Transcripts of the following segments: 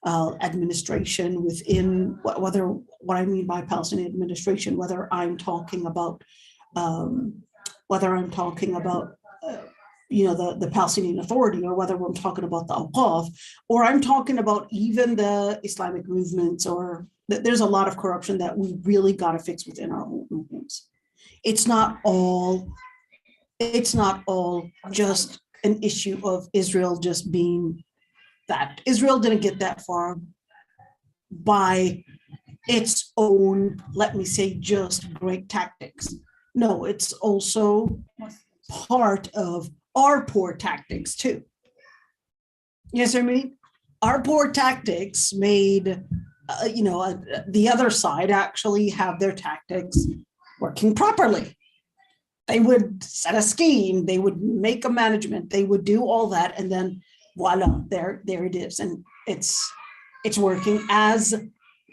administration within what I mean by Palestinian administration, whether I'm talking about the Palestinian Authority, or whether I'm talking about the Awqaf, or I'm talking about even the Islamic movements, or there's a lot of corruption that we really got to fix within our own movements. It's not all just an issue of Israel just being that. Israel didn't get that far by its own, let me say, just great tactics. No, it's also part of our poor tactics too. Yes, I mean, our poor tactics made, the other side actually have their tactics working properly. They would set a scheme, they would make a management, they would do all that, and then voila, there it is, and it's working as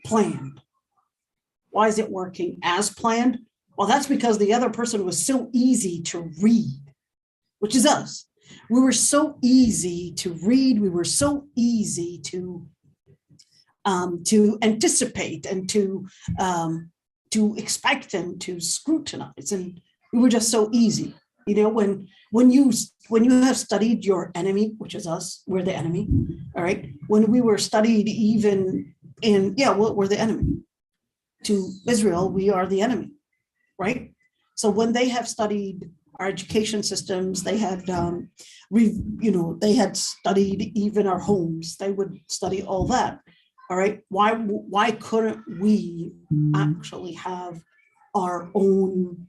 planned. Why is it working as planned? Well, that's because the other person was so easy to read, which is us. We were so easy to read. We were so easy to anticipate and to expect and to scrutinize, and we were just so easy. When you have studied your enemy, which is us, we're the enemy. All right. When we were studied, even we're the enemy. To Israel, we are the enemy. Right? So when they have studied our education systems, they had, they had studied even our homes. They would study all that. All right. Why couldn't we actually have our own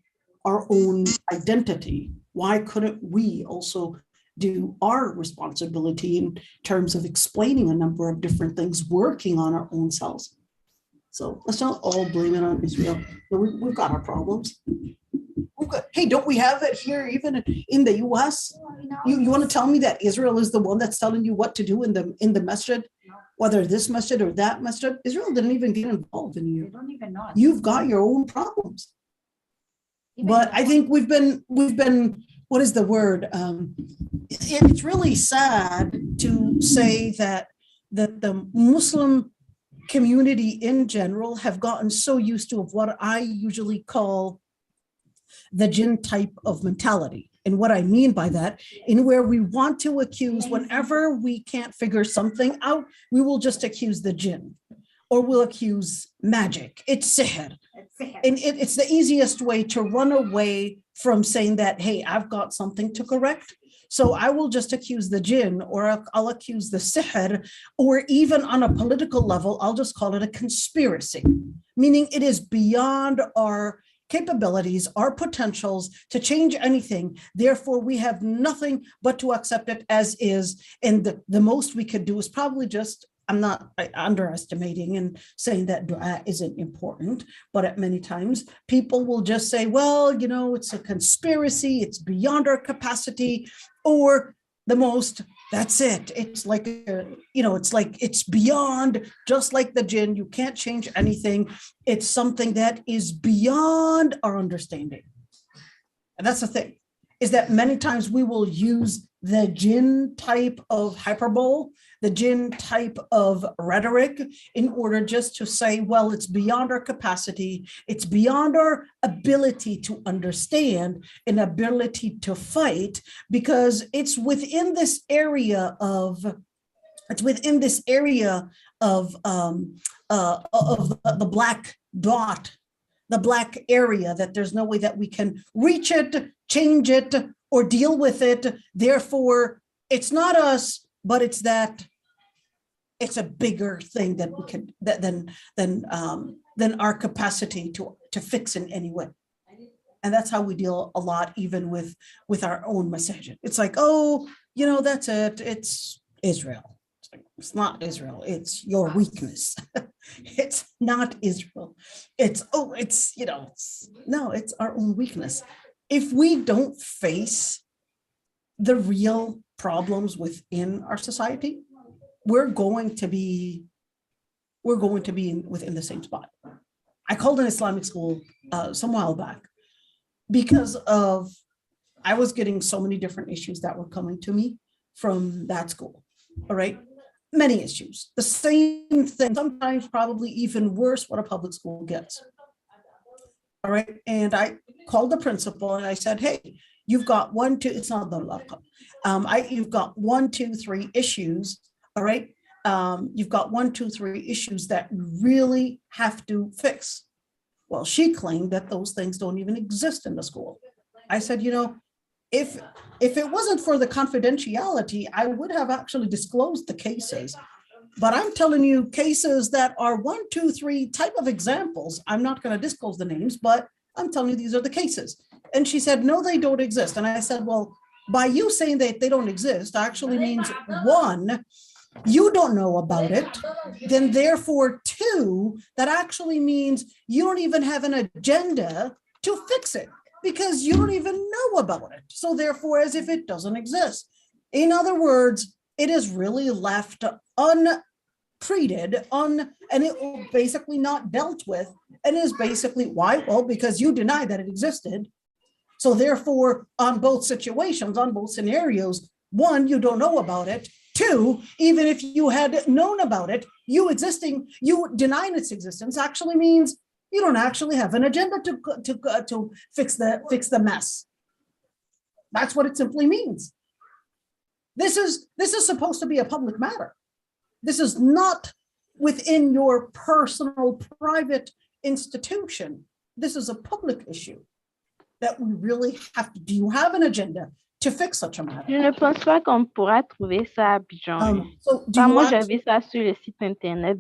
identity? Why couldn't we also do our responsibility in terms of explaining a number of different things, working on our own selves? So let's not all blame it on Israel. We've got our problems. Hey, don't we have it here even in the US? You want to tell me that Israel is the one that's telling you what to do in the masjid, whether this masjid or that masjid? Israel didn't even get involved in you. They don't even know. You've got your own problems. But I think we've been, what is the word? It's really sad to say that the Muslim community in general have gotten so used to what I usually call the jinn type of mentality. And what I mean by that, in where we want to accuse, whenever we can't figure something out, we will just accuse the jinn, or we'll accuse magic. It's sihr. And it's the easiest way to run away from saying that, hey, I've got something to correct. So I will just accuse the jinn, or I'll accuse the sihr, or even on a political level, I'll just call it a conspiracy, meaning it is beyond our capabilities, our potentials to change anything. Therefore, we have nothing but to accept it as is. And the most we could do is probably just, I'm not underestimating and saying that dua isn't important, but at many times people will just say, well, it's a conspiracy, it's beyond our capacity, or the most, that's it. It's like, it's beyond, just like the jinn, you can't change anything. It's something that is beyond our understanding. And that's the thing, is that many times we will use the jinn type of hyperbole, the jinn type of rhetoric, in order just to say, well, it's beyond our capacity, it's beyond our ability to understand and ability to fight, because it's within this area of the black dot, the black area, that there's no way that we can reach it, change it, or deal with it. Therefore, it's not us, but it's that it's a bigger thing that we can than our capacity to fix in any way. And that's how we deal a lot, even with our own masajid. It's like, oh, that's it. It's Israel. It's not Israel. It's your weakness. It's not Israel. It's our own weakness. If we don't face the real problems within our society, we're going to be within the same spot. I called an Islamic school some while back because I was getting so many different issues that were coming to me from that school. All right. many issues. The same thing, sometimes probably even worse, what a public school gets. All right. And I called the principal and I said, hey, you've got one, two, it's not the local. You've got 1, 2, 3 issues. All right. You've got 1, 2, 3 issues that really have to fix. Well, she claimed that those things don't even exist in the school. I said, if it wasn't for the confidentiality, I would have actually disclosed the cases. But I'm telling you cases that are 1, 2, 3 type of examples. I'm not going to disclose the names, but I'm telling you these are the cases. And she said, no, they don't exist. And I said, well, by you saying that they don't exist actually means 1, you don't know about it. Then therefore 2, that actually means you don't even have an agenda to fix it because you don't even know about it. So therefore, as if it doesn't exist. In other words, it is really left untreated, and it will basically not dealt with. And is basically why? Well, because you deny that it existed. So therefore, on both situations, on both scenarios, 1, you don't know about it. 2, even if you had known about it, you denying its existence actually means you don't actually have an agenda to fix the mess. That's what it simply means. This is supposed to be a public matter. This is not within your personal, private institution. This is a public issue that we really have to. Do you have an agenda to fix such a matter? Je ne pense pas qu'on pourra trouver ça à Abidjan. Moi, j'ai vu ça sur le site internet.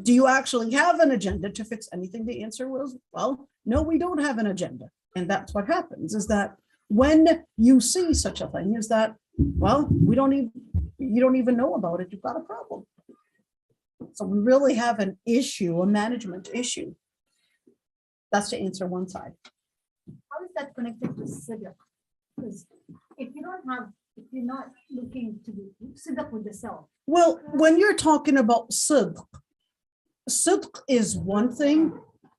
Do you actually have an agenda to fix anything? The answer was, well, no, we don't have an agenda. And that's what happens is that when you see such a thing is that, well, you don't even know about it. You've got a problem. So we really have an issue, a management issue. That's to answer one side. How is that connected to sidq? Because if you're not looking to be sidq with the self. Well, when you're talking about sidq is one thing.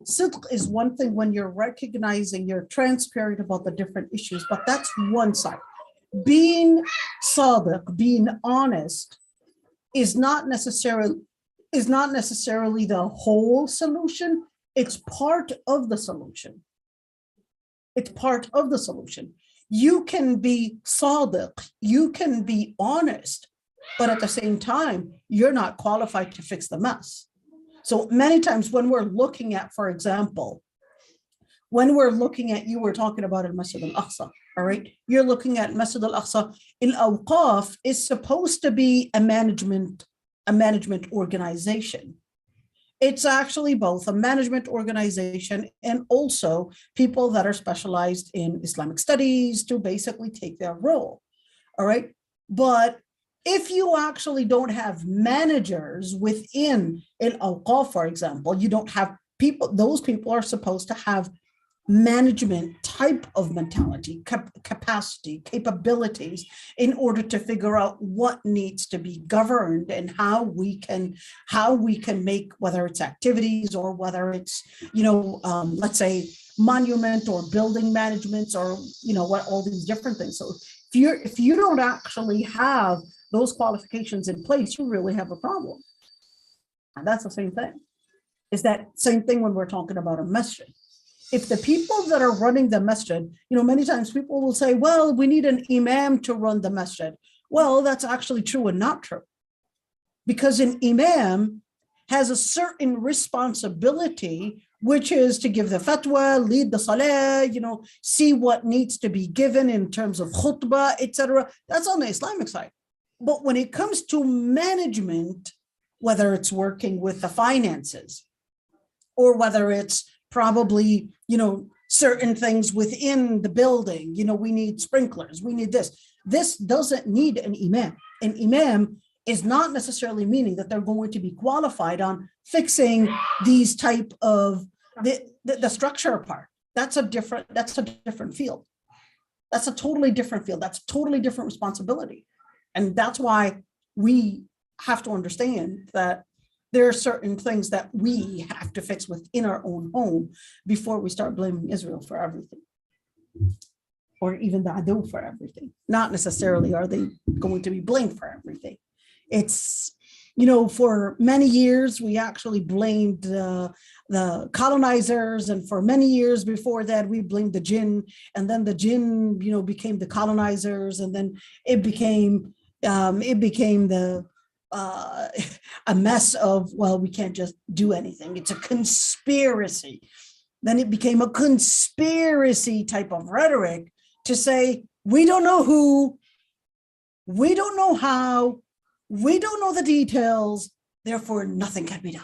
Sidq is one thing when you're recognizing, you're transparent about the different issues, but that's one side. Being sadiq, being honest, is not necessarily the whole solution. It's part of the solution. It's part of the solution. You can be sadiq, you can be honest, but at the same time, you're not qualified to fix the mess. So many times when we're looking at, for example, you were talking about al-Masjid al-Aqsa, all right? You're looking at Masjid al-Aqsa. Al-Awqaf is supposed to be a management organization. It's actually both a management organization and also people that are specialized in Islamic studies to basically take their role, all right? But if you actually don't have managers within Al-Awqaf, for example, you don't have people, those people are supposed to have management type of mentality, capacity, capabilities in order to figure out what needs to be governed and how we can make, whether it's activities or whether it's, let's say monument or building managements or, what all these different things. So if you don't actually have those qualifications in place, you really have a problem. And that's the same thing. Is that same thing when we're talking about a masjid. If the people that are running the masjid, many times people will say, well, we need an imam to run the masjid. Well, that's actually true and not true. Because an imam has a certain responsibility, which is to give the fatwa, lead the salah, see what needs to be given in terms of khutbah, etc. That's on the Islamic side. But when it comes to management, whether it's working with the finances or whether it's probably, certain things within the building, we need sprinklers, we need this. This doesn't need an imam. An imam is not necessarily meaning that they're going to be qualified on fixing these type of the structure part. That's a different field. That's a totally different field. That's a totally different responsibility. And that's why we have to understand that there are certain things that we have to fix within our own home before we start blaming Israel for everything, or even the Adu for everything. Not necessarily are they going to be blamed for everything. It's, for many years, we actually blamed the colonizers. And for many years before that, we blamed the jinn. And then the jinn, became the colonizers. And then it became the a mess of, well, we can't just do anything. It's a conspiracy. Then it became a conspiracy type of rhetoric to say, we don't know who, we don't know how, we don't know the details, therefore nothing can be done.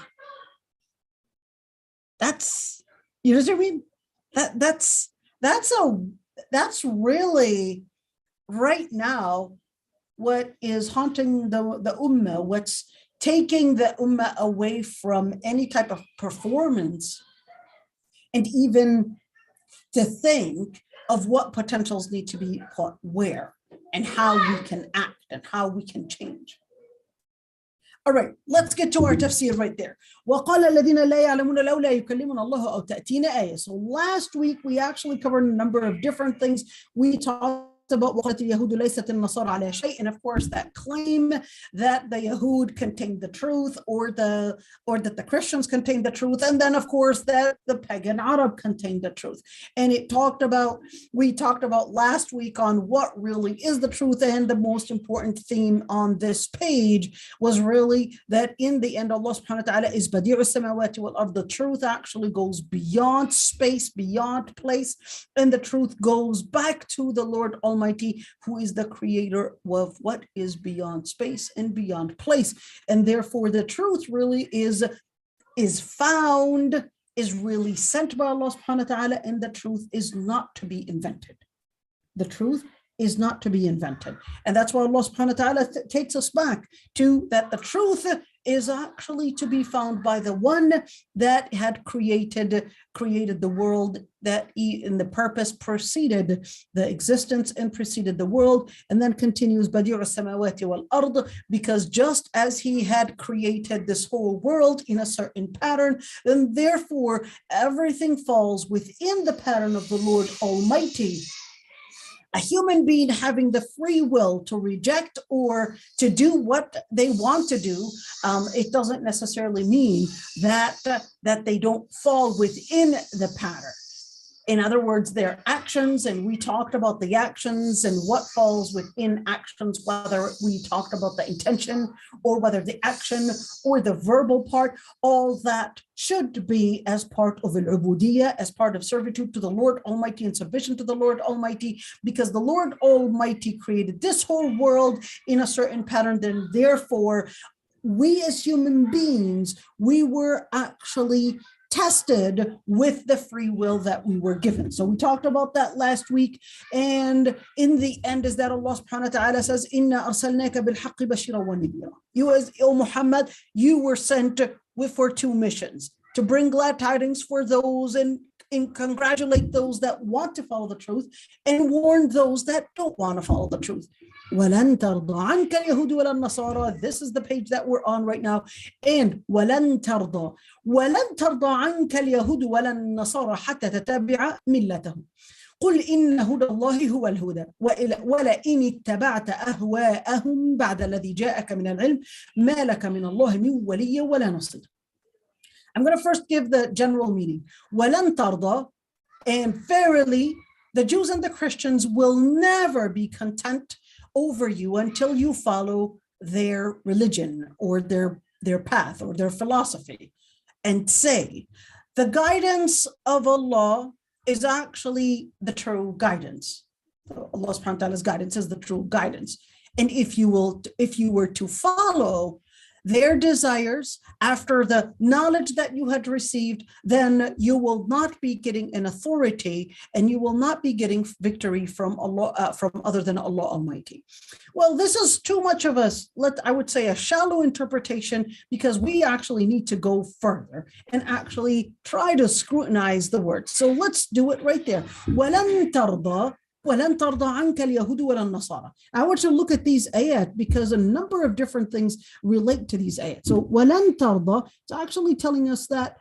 That's, you know what I mean? That's really right now what is haunting the ummah, what's taking the ummah away from any type of performance, and even to think of what potentials need to be put where and how we can act and how we can change. All right, let's get to our tafsir right there. وَقَالَ الَّذِينَ لَا يَعْلَمُونَ لَوْلَا يُكَلِّمُنَا اللَّهُ أَوْ تَأْتِينَ آيَةٌ. So last week, we actually covered a number of different things. We talked about وَقَالَتِ الْيَهُودُ لَيْسَتِ النَّصَارَى عَلَىٰ شَيْءٍ, and of course that claim that the Yahud contained the truth, or that the Christians contained the truth, and then of course that the pagan Arab contained the truth. And we talked about last week on what really is the truth, and the most important theme on this page was really that in the end Allah subhanahu wa ta'ala is Badi'u samawati wal ard. The truth actually goes beyond space, beyond place, and the truth goes back to the Lord Almighty, who is the creator of what is beyond space and beyond place. And therefore the truth really is really sent by Allah subhanahu wa ta'ala, and the truth is not to be invented. The truth is not to be invented. And that's why Allah subhanahu wa ta'ala takes us back to that the truth is actually to be found by the one that had created the world, that in the purpose preceded the existence and preceded the world, and then continues Badi'u samawati wal ard, because just as he had created this whole world in a certain pattern, then therefore everything falls within the pattern of the Lord Almighty. A human being having the free will to reject or to do what they want to do, it doesn't necessarily mean that they don't fall within the pattern. In other words, their actions, and we talked about the actions and what falls within actions, whether we talked about the intention or whether the action or the verbal part, all that should be as part of al-ubudiyya, as part of servitude to the Lord Almighty and submission to the Lord Almighty, because the Lord Almighty created this whole world in a certain pattern. Then therefore, we as human beings, we were actually tested with the free will that we were given. So we talked about that last week. And in the end is that Allah subhanahu wa ta'ala says, Inna arsalnaka bil haqqi bashira wa nadhira. You as Muhammad, you were sent for two missions: to bring glad tidings for those and congratulate those that want to follow the truth, and warn those that don't want to follow the truth. وَلَن تَرْضَ عَنْكَ الْيَهُودُ وَلَا النَّصَارَى. This is the page that we're on right now. And وَلَن تَرْضَ عَنْكَ الْيَهُودُ وَلَا النَّصَارَى حَتَّى تَتَّبِعَ مِلَّتَهُمْ قُلْ إِنَّ هُدَى اللَّهِ هُوَ الْهُدَى وَلَئِنِ اتَّبَعْتَ أَهْوَاءَهُمْ بَعْدَ الَّذِي جَاءَكَ مِنَ الْعِلْمِ مَا لَكَ مِنَ اللَّهِ مِنْ وَلِيٍّ وَلَا نَصِيرٍ. I'm going to first give the general meaning. وَلَن تَرْضَ, and verily the Jews and the Christians will never be content over you until you follow their religion or their path or their philosophy, and say the guidance of Allah is actually the true guidance. Allah subhanahu wa ta'ala's guidance is the true guidance. And if you were to follow their desires after the knowledge that you had received, then you will not be getting an authority, and you will not be getting victory from Allah, from other than Allah Almighty. Well, this is too much of I would say a shallow interpretation, because we actually need to go further and actually try to scrutinize the words. So let's do it right there. وَلَن تَرْضَى وَلَن تَرْضَى عَنْكَ الْيَهُودُ وَلَا النَّصَارَى. I want you to look at these ayat, because a number of different things relate to these ayat. So وَلَن تَرْضَى, it's actually telling us that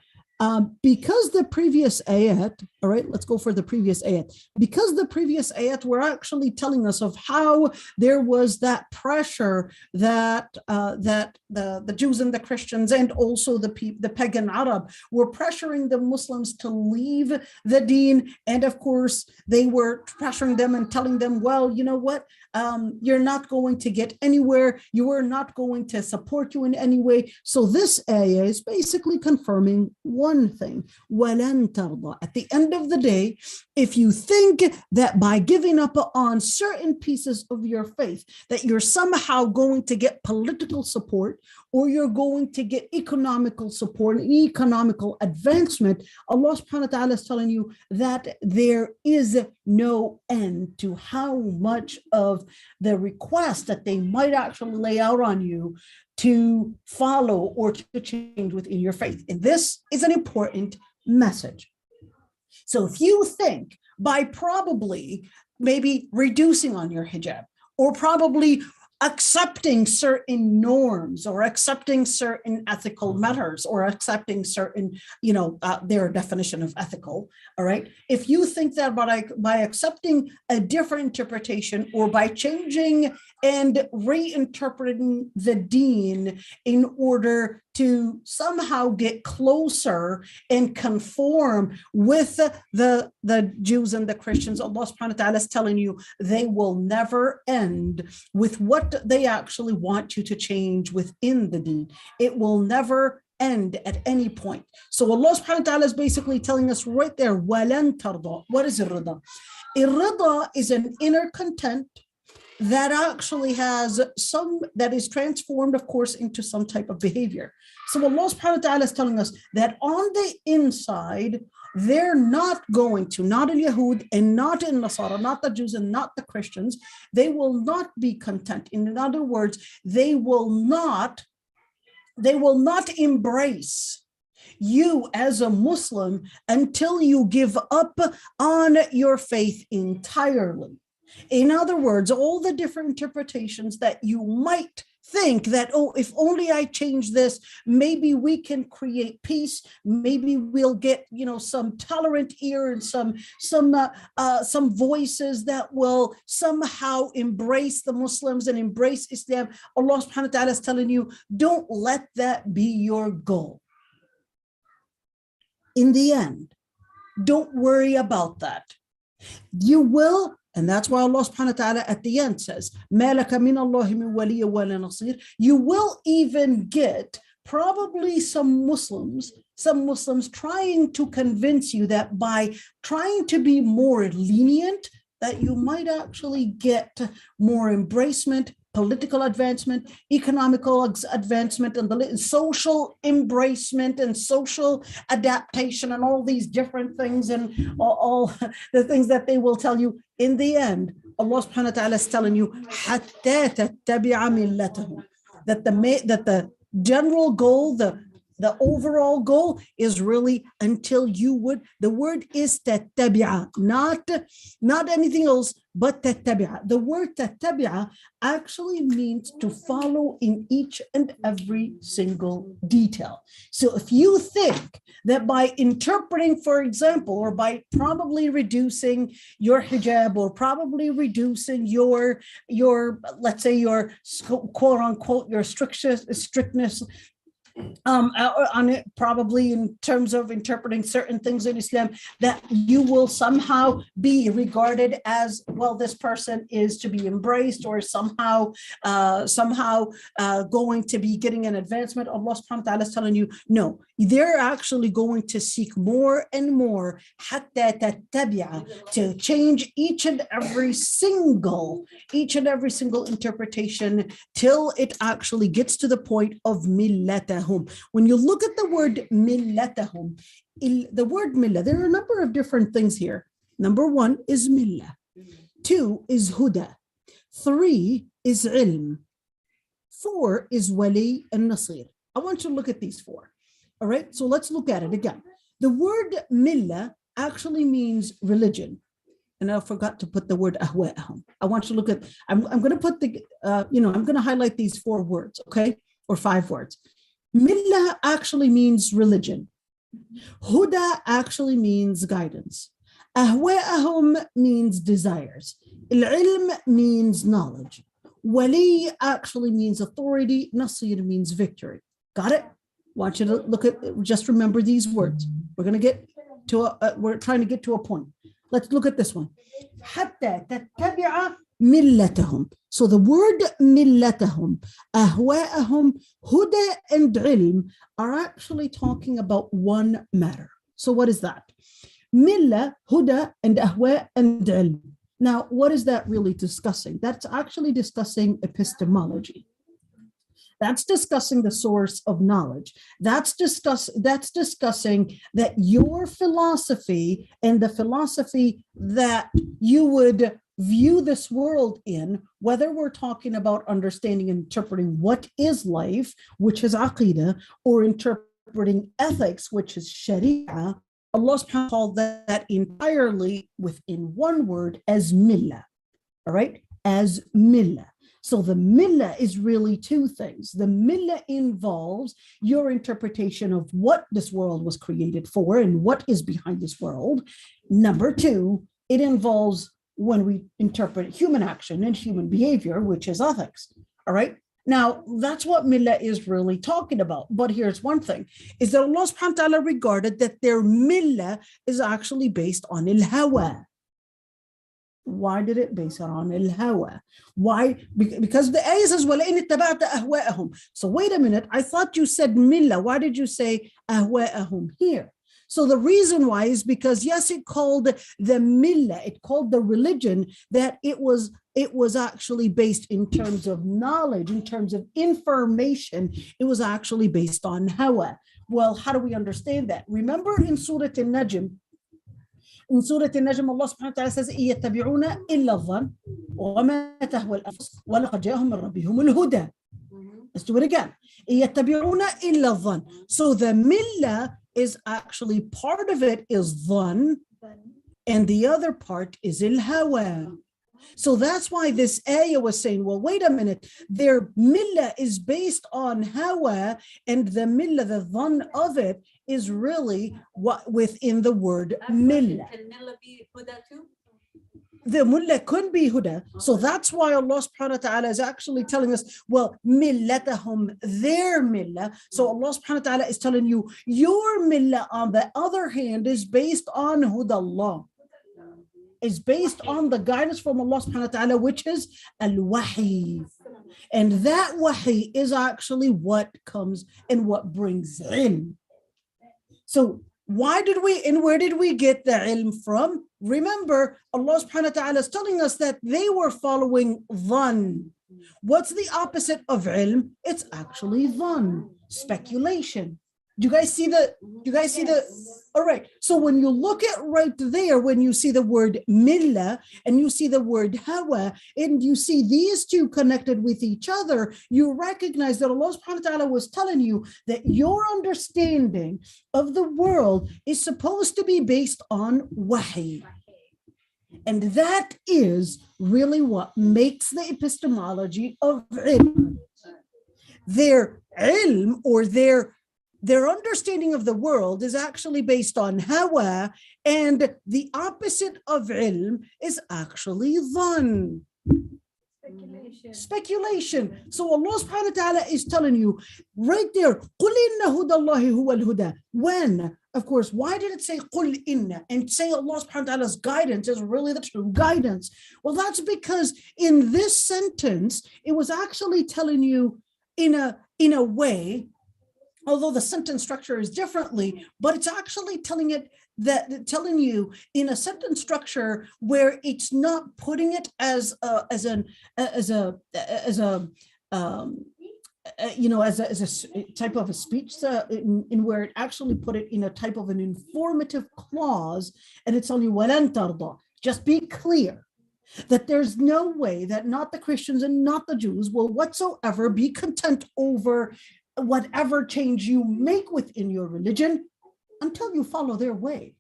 Because the previous ayat, all right, let's go for the previous ayat. Because the previous ayat were actually telling us of how there was that pressure that the Jews and the Christians and also the pagan Arab were pressuring the Muslims to leave the deen. And of course, they were pressuring them and telling them, well, you know what? You're not going to get anywhere. You are not going to support you in any way. So this ayah is basically confirming one thing. وَلَن تَرْضَى. At the end of the day, if you think that by giving up on certain pieces of your faith, that you're somehow going to get political support or you're going to get economical support and economical advancement, Allah subhanahu wa ta'ala is telling you that there is no end to how much of the request that they might actually lay out on you to follow or to change within your faith. And this is an important message. So if you think by probably maybe reducing on your hijab or probably accepting certain norms or accepting certain ethical matters or accepting certain, their definition of ethical, all right? If you think that by accepting a different interpretation or by changing and reinterpreting the deen in order to somehow get closer and conform with the Jews and the Christians, Allah subhanahu wa ta'ala is telling you they will never end with what they actually want you to change within the deen. It will never end at any point. So Allah subhanahu wa ta'ala is basically telling us right there, وَلَن تَرْضَى. What is irrida? Irrida is an inner content that actually has that is transformed, of course, into some type of behavior. So Allah subhanahu wa ta'ala is telling us that on the inside, they're not going to, not in Yahud and not in Nasara, not the Jews and not the Christians, they will not be content. In other words, they will not embrace you as a Muslim until you give up on your faith entirely. In other words, all the different interpretations that you might think that, oh, if only I change this, maybe we can create peace. Maybe we'll get, some tolerant ear and some voices that will somehow embrace the Muslims and embrace Islam. Allah subhanahu wa ta'ala is telling you, don't let that be your goal. In the end, don't worry about that. You will. And that's why Allah subhanahu wa ta'ala at the end says, مَا لَكَ مِنَ اللَّهِ مِنْ وَلِيٍّ وَلَا نَصِيرٍ. You will even get probably some Muslims trying to convince you that by trying to be more lenient, that you might actually get more embracement, political advancement, economical advancement, and the social embracement and social adaptation and all these different things and all the things that they will tell you. In the end, Allah subhanahu wa ta'ala is telling you, حَتَّى تَتَّبِعَ مِلَّتَهُمْ, that the general goal, the overall goal is really until you would, the word is tattabi'a, not anything else, but tattabi'a. The word tattabi'a actually means to follow in each and every single detail. So if you think that by interpreting, for example, or by probably reducing your hijab or probably reducing your let's say your quote unquote, your strictness, on it, probably in terms of interpreting certain things in Islam, that you will somehow be regarded as, well, this person is to be embraced or somehow going to be getting an advancement. Allah subhanahu wa ta'ala is telling you, no, they're actually going to seek more and more حتى تتبع, to change each and every single interpretation till it actually gets to the point of millatah. When you look at the word millatahum, the word millah, there are a number of different things here. Number one is millah. Two is huda. Three is ilm. Four is wali and nasir. I want you to look at these four. All right, so let's look at it again. The word millah actually means religion. And I forgot to put the word ahwa'ahum. I want you to look at, I'm going to put I'm going to highlight these four words, okay? Or five words. Millah actually means religion. Huda actually means guidance. Ahwa'ahum means desires. Al-ilm means knowledge. Wali actually means authority. Nasir means victory. Got it? Want you to look at, just remember these words. We're going to get to we're trying to get to a point. Let's look at this one. حتى تتبع ملتهم. So the word ملتهم, أهواءهم, huda and ilm are actually talking about one matter. So what is that? Millah, huda, and ahwa and ilm. Now, what is that really discussing? That's actually discussing epistemology. That's discussing the source of knowledge. That's discussing that your philosophy and the philosophy that you would view this world in, whether we're talking about understanding and interpreting what is life, which is aqidah, or interpreting ethics, which is sharia, Allah subhanahu wa ta'ala called that entirely within one word as millah, all right, as millah. So the millah is really two things. The millah involves your interpretation of what this world was created for and what is behind this world. Number two, it involves when we interpret human action and human behavior, which is ethics, all right? Now, that's what millah is really talking about. But here's one thing, is that Allah subhanahu wa ta'ala regarded that their millah is actually based on al-hawa. Why did it base it on al-hawa? Why? Because the ayah says, وَلَئِنِ اتَّبَعْتَ أَهْوَاءَهُم. So wait a minute, I thought you said millah. Why did you say أَهْوَاءَهُم here? So the reason why is because, yes, it called the millah, it called the religion, that it was actually based in terms of knowledge, in terms of information. It was actually based on hawa. Well, how do we understand that? Remember in Surah An-Najm, in Surah An-Najm, Allah subhanahu wa ta'ala says, إِيَّتَّبِعُونَ إِلَّا الظَّنَّ وَمَا تَهْوَى الْأَنفُسُ وَلَقَدْ جَاءَهُم مِّن رَّبِّهُمُ الْهُدَى. Let's do it again. إِيَّتَّبِعُونَ إِلَّا الظَّنَّ. So the millah is actually, part of it is dhan, and the other part is al-hawa. So that's why this ayah was saying, well, wait a minute, their millah is based on hawa, and the millah, the dhan of it, is really what within the word millah. Can millah be huda too? The mullah could be huda. So that's why Allah subhanahu wa ta'ala is actually telling us, well, millatahum, their millah. So Allah subhanahu wa ta'ala is telling you, your millah, on the other hand, is based on hudallah. Is based on the guidance from Allah subhanahu wa ta'ala, which is al-wahi. And that wahi is actually what comes and what brings ilm. So why did we, and where did we get the ilm from? Remember, Allah subhanahu wa ta'ala is telling us that they were following dhan. What's the opposite of ilm? It's actually dhan, speculation. Do you guys see the, all right. So when you look at right there, when you see the word millah and you see the word hawa, and you see these two connected with each other, you recognize that Allah subhanahu wa ta'ala was telling you that your understanding of the world is supposed to be based on wahi. And that is really what makes the epistemology of ilm. Their ilm, or their understanding of the world, is actually based on hawa, and the opposite of ilm is actually dhan. Speculation. So Allah subhanahu wa ta'ala is telling you right there, قُلْ إِنَّ هُدَى اللَّهِ هُوَ الْهُدَى. When, of course, why did it say قُلْ إِنَّ and say Allah subhanahu wa ta'ala's guidance is really the true guidance? Well, that's because in this sentence, it was actually telling you in a way, although the sentence structure is differently, but it's actually telling you in a sentence structure where it's not putting it as a type of a speech, in where it actually put it in a type of an informative clause, and it's only walan tarda. Just be clear that there's no way that not the Christians and not the Jews will whatsoever be content over whatever change you make within your religion until you follow their way.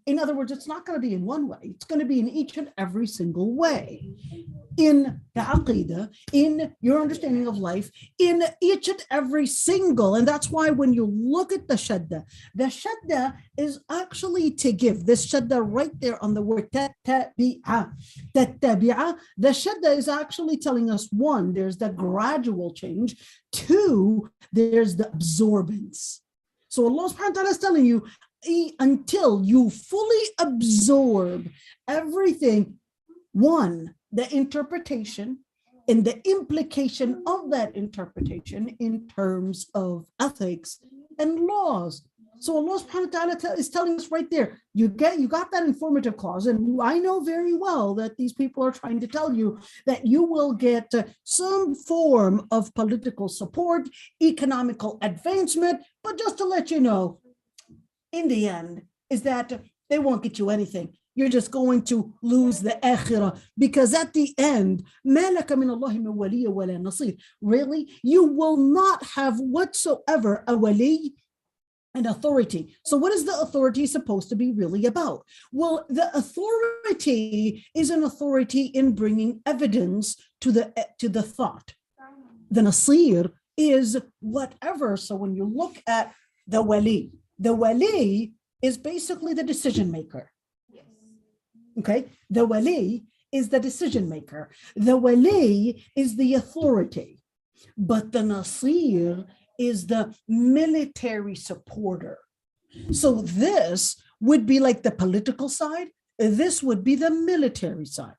In other words, it's not going to be in one way. It's going to be in each and every single way. In the aqidah, in your understanding of life, in each and every single. And that's why when you look at the shadda is actually to give. This shadda right there on the word tattabi'a. Tattabi'a, the shadda is actually telling us, one, there's the gradual change. Two, there's the absorbance. So Allah subhanahu wa ta'ala is telling you, until you fully absorb everything, one, the interpretation and the implication of that interpretation in terms of ethics and laws. So Allah subhanahu wa ta'ala is telling us right there, you got that informative clause, and I know very well that these people are trying to tell you that you will get some form of political support, economical advancement, but just to let you know, in the end, is that they won't get you anything. You're just going to lose the akhirah, because at the end, really, you will not have whatsoever a wali, an authority. So what is the authority supposed to be really about? Well, the authority is an authority in bringing evidence to the thought. The nasir is whatever. So when you look at the wali is basically the decision maker. Okay, the wali is the decision maker. The wali is the authority, but the nasir is the military supporter. So this would be like the political side. This would be the military side.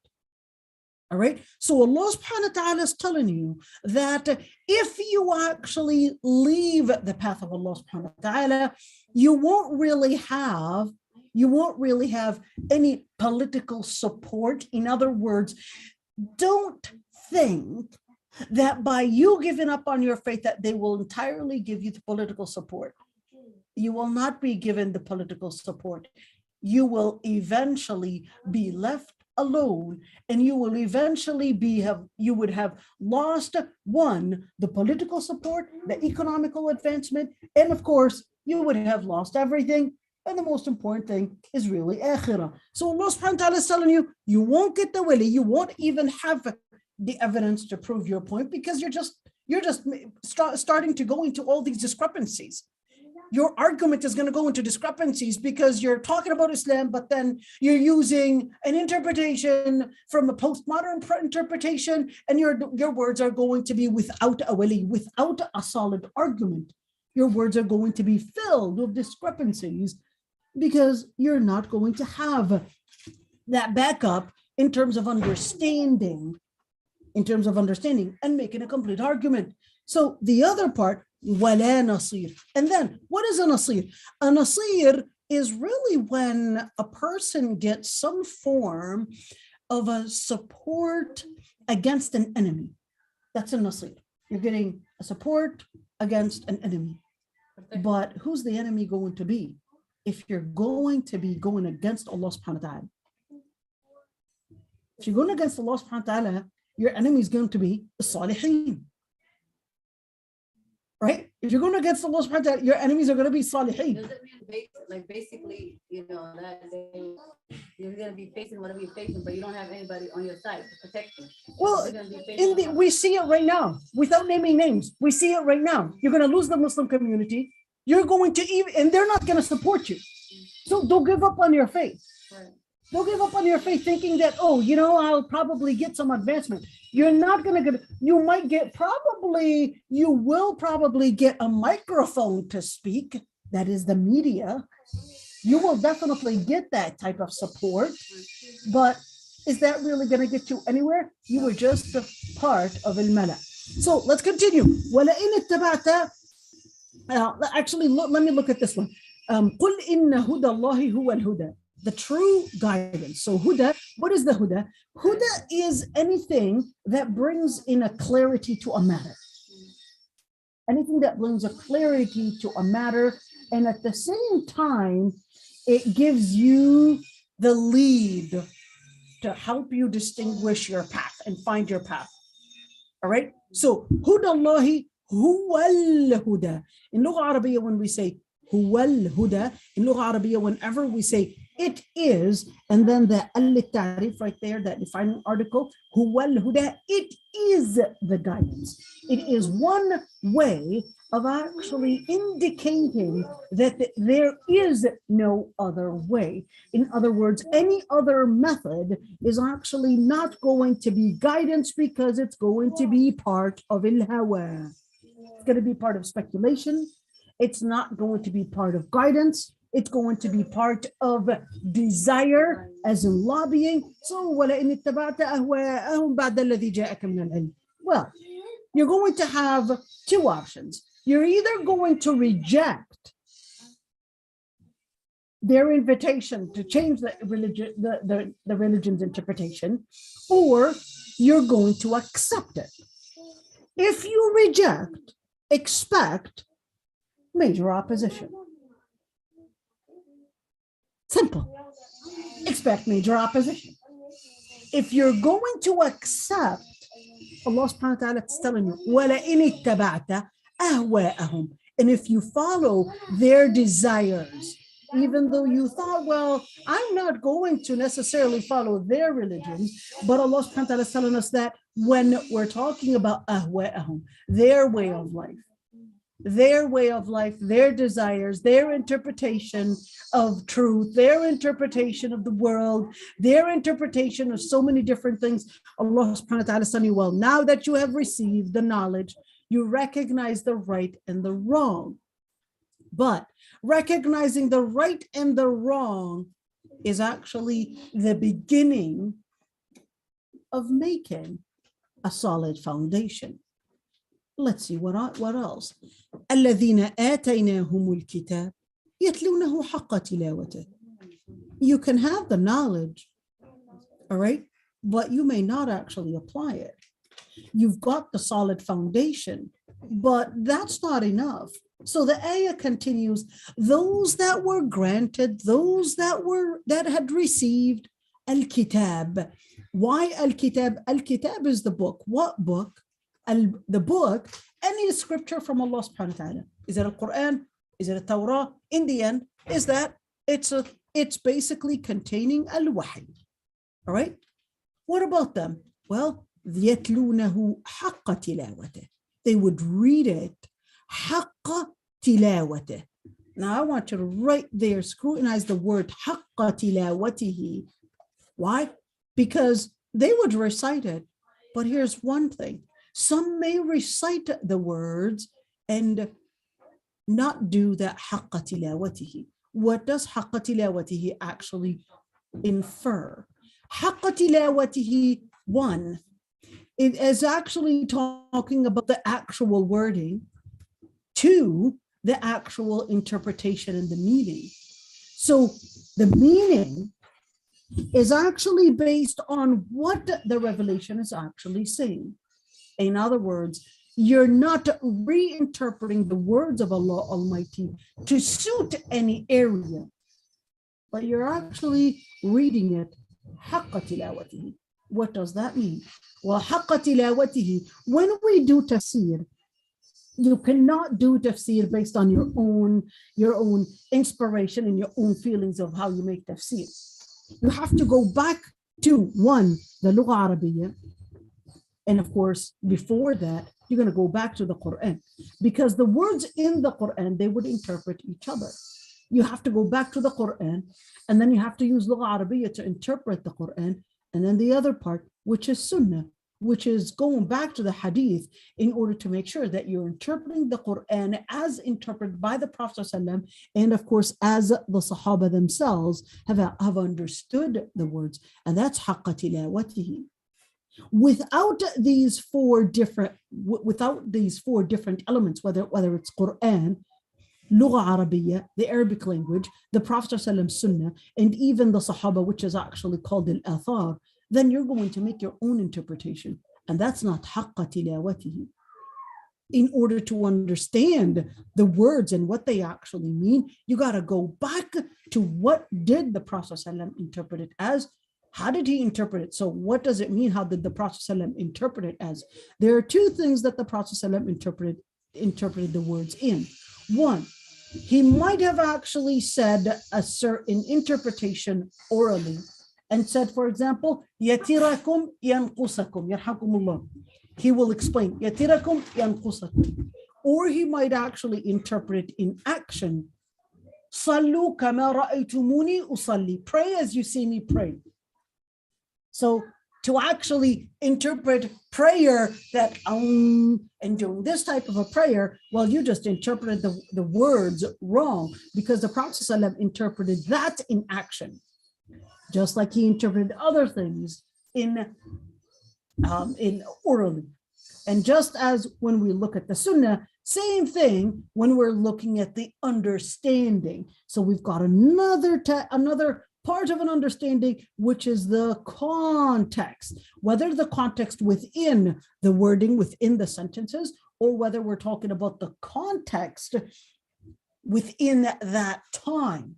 All right. So Allah subhanahu wa ta'ala is telling you that if you actually leave the path of Allah subhanahu wa ta'ala, you won't really have any political support. In other words, don't think that by you giving up on your faith that they will entirely give you the political support. You will not be given the political support. You will eventually be left alone, and you will eventually you would have lost, one, the political support, the economical advancement, and of course, you would have lost everything. And the most important thing is really akhirah. So Allah subhanahu wa ta'ala is telling you, you won't get the wali, you won't even have the evidence to prove your point, because you're just starting to go into all these discrepancies. Your argument is going to go into discrepancies because you're talking about Islam, but then you're using an interpretation from a postmodern interpretation, and your words are going to be without a wali, without a solid argument. Your words are going to be filled with discrepancies because you're not going to have that backup in terms of understanding and making a complete argument. So the other part, wala nasir. And then what is a nasir? A nasir is really when a person gets some form of a support against an enemy. That's a nasir. You're getting a support against an enemy. But who's the enemy going to be? If you're going to be going against Allah subhanahu wa ta'ala. If you're going against Allah subhanahu wa ta'ala, your enemy is going to be the salihin. Right? If you're going against Allah subhanahu wa ta'ala, your enemies are going to be salihin. Does it mean basically, that you're going to be facing whatever you're facing, but you don't have anybody on your side to protect you? Well, we see it right now, without naming names. We see it right now. You're going to lose the Muslim community. You're going to and they're not going to support you. So don't give up on your faith. Right. Don't give up on your faith thinking that, I'll probably get some advancement. You're not going to get, you will probably get a microphone to speak. That is the media. You will definitely get that type of support. But is that really going to get you anywhere? You were just a part of al-mala. So let's continue. Actually, let me look at this one. قُلْ إِنَّ هُدَى اللَّهِ هُوَ الْهُدَى. The true guidance. So huda, what is the huda? Huda is anything that brings in a clarity to a matter. Anything that brings a clarity to a matter, and at the same time, it gives you the lead to help you distinguish your path and find your path. All right? So huda Allahi huwa al-huda. In Lugha Arabiya, when we say هو الهدى. In Lugha Arabiya, whenever we say it is, and then the al-ta'rif right there, that defining article, هو الهدى, it is the guidance. It is one way of actually indicating that there is no other way. In other words, any other method is actually not going to be guidance because it's going to be part of al-hawa. It's going to be part of speculation. It's not going to be part of guidance. It's going to be part of desire, as in lobbying. So, وَلَئِنِ اتَّبَعْتَ أَهْوَاءَهُمْ بَعْدَ الَّذِي جَاءَكَ مِنَ الْعِلْمِ. Well, you're going to have two options. You're either going to reject their invitation to change the religion, the religion's interpretation, or you're going to accept it. If you reject, expect major opposition. Simple. Expect major opposition. If you're going to accept, Allah subhanahu wa ta'ala is telling you, وَلَئِنِ اتَّبَعْتَ أَهْوَاءَهُمْ. And if you follow their desires, even though you thought, well, I'm not going to necessarily follow their religion, but Allah subhanahu wa ta'ala is telling us that when we're talking about أهواءهم, their way of life, their desires, their interpretation of truth, their interpretation of the world, their interpretation of so many different things. Allah subhanahu wa ta'ala is telling you, well, now that you have received the knowledge, you recognize the right and the wrong. But recognizing the right and the wrong is actually the beginning of making a solid foundation. Let's see what else. الذين آتيناهم الكتاب يتلونه حق تلاوته. You can have the knowledge, all right, but you may not actually apply it. You've got the solid foundation, but that's not enough. So the ayah continues, those that were granted, those that had received al-kitab. Why al-kitab? Al-kitab is the book. What book? The book, any scripture from Allah subhanahu wa ta'ala. Is it a Quran? Is it a Torah? In the end, is that it's basically containing al-wahy. All right. What about them? Well, يَتْلُونَهُ حَقَّ تِلَاوَتِهِ. They would read it حَقَّ تِلَاوَتِهِ. Now I want you to right there scrutinize the word حَقَّ تِلَاوَتِهِ. Why? Because they would recite it. But here's one thing. Some may recite the words and not do that حَقَّ تِلَاوَتِهِ. What does حَقَّ تِلَاوَتِهِ actually infer? حَقَّ تِلَاوَتِهِ, one, it is actually talking about the actual wording. Two, the actual interpretation and the meaning. So the meaning is actually based on what the revelation is actually saying. In other words, you're not reinterpreting the words of Allah Almighty to suit any area, but you're actually reading it حَقَّ تِلَاوَتِهِ. What does that mean? Well, حَقَّ تِلَاوَتِهِ, when we do tafsir, you cannot do tafsir based on your own inspiration and your own feelings of how you make tafsir. You have to go back to, one, the Lugha Arabiya, and of course, before that, you're going to go back to the Quran, because the words in the Quran, they would interpret each other. You have to go back to the Quran, and then you have to use Lugha Arabiya to interpret the Quran, and then the other part, which is Sunnah, which is going back to the Hadith in order to make sure that you're interpreting the Quran as interpreted by the Prophet ﷺ, and of course, as the Sahaba themselves have understood the words, and that's حَقَّ تِلَاوَتِهِ. Without these four different elements, whether it's Quran, Lugha Arabiya, the Arabic language, the Prophet ﷺ Sunnah, and even the Sahaba, which is actually called al-athar, then you're going to make your own interpretation, and that's not حَقَّ تِلَاوَتِهِ. In order to understand the words and what they actually mean, you got to go back to what did the Prophet ﷺ interpret it as. How did he interpret it? So what does it mean? How did the Prophet ﷺ interpret it as? There are two things that the Prophet ﷺ interpreted the words in. One, he might have actually said a certain interpretation orally and said, for example, yatirakum yanqusakum, yarhakumullah. He will explain, yatirakum yanqusakum. Or he might actually interpret in action, sallu kama ra'aytumuni usalli, pray as you see me pray. So to actually interpret prayer that and doing this type of a prayer, well, you just interpreted the words wrong, because the Prophet ﷺ interpreted that in action, just like he interpreted other things in orally. And just as when we look at the Sunnah, same thing when we're looking at the understanding. So we've got another part of an understanding, which is the context, whether the context within the wording, within the sentences, or whether we're talking about the context within that time.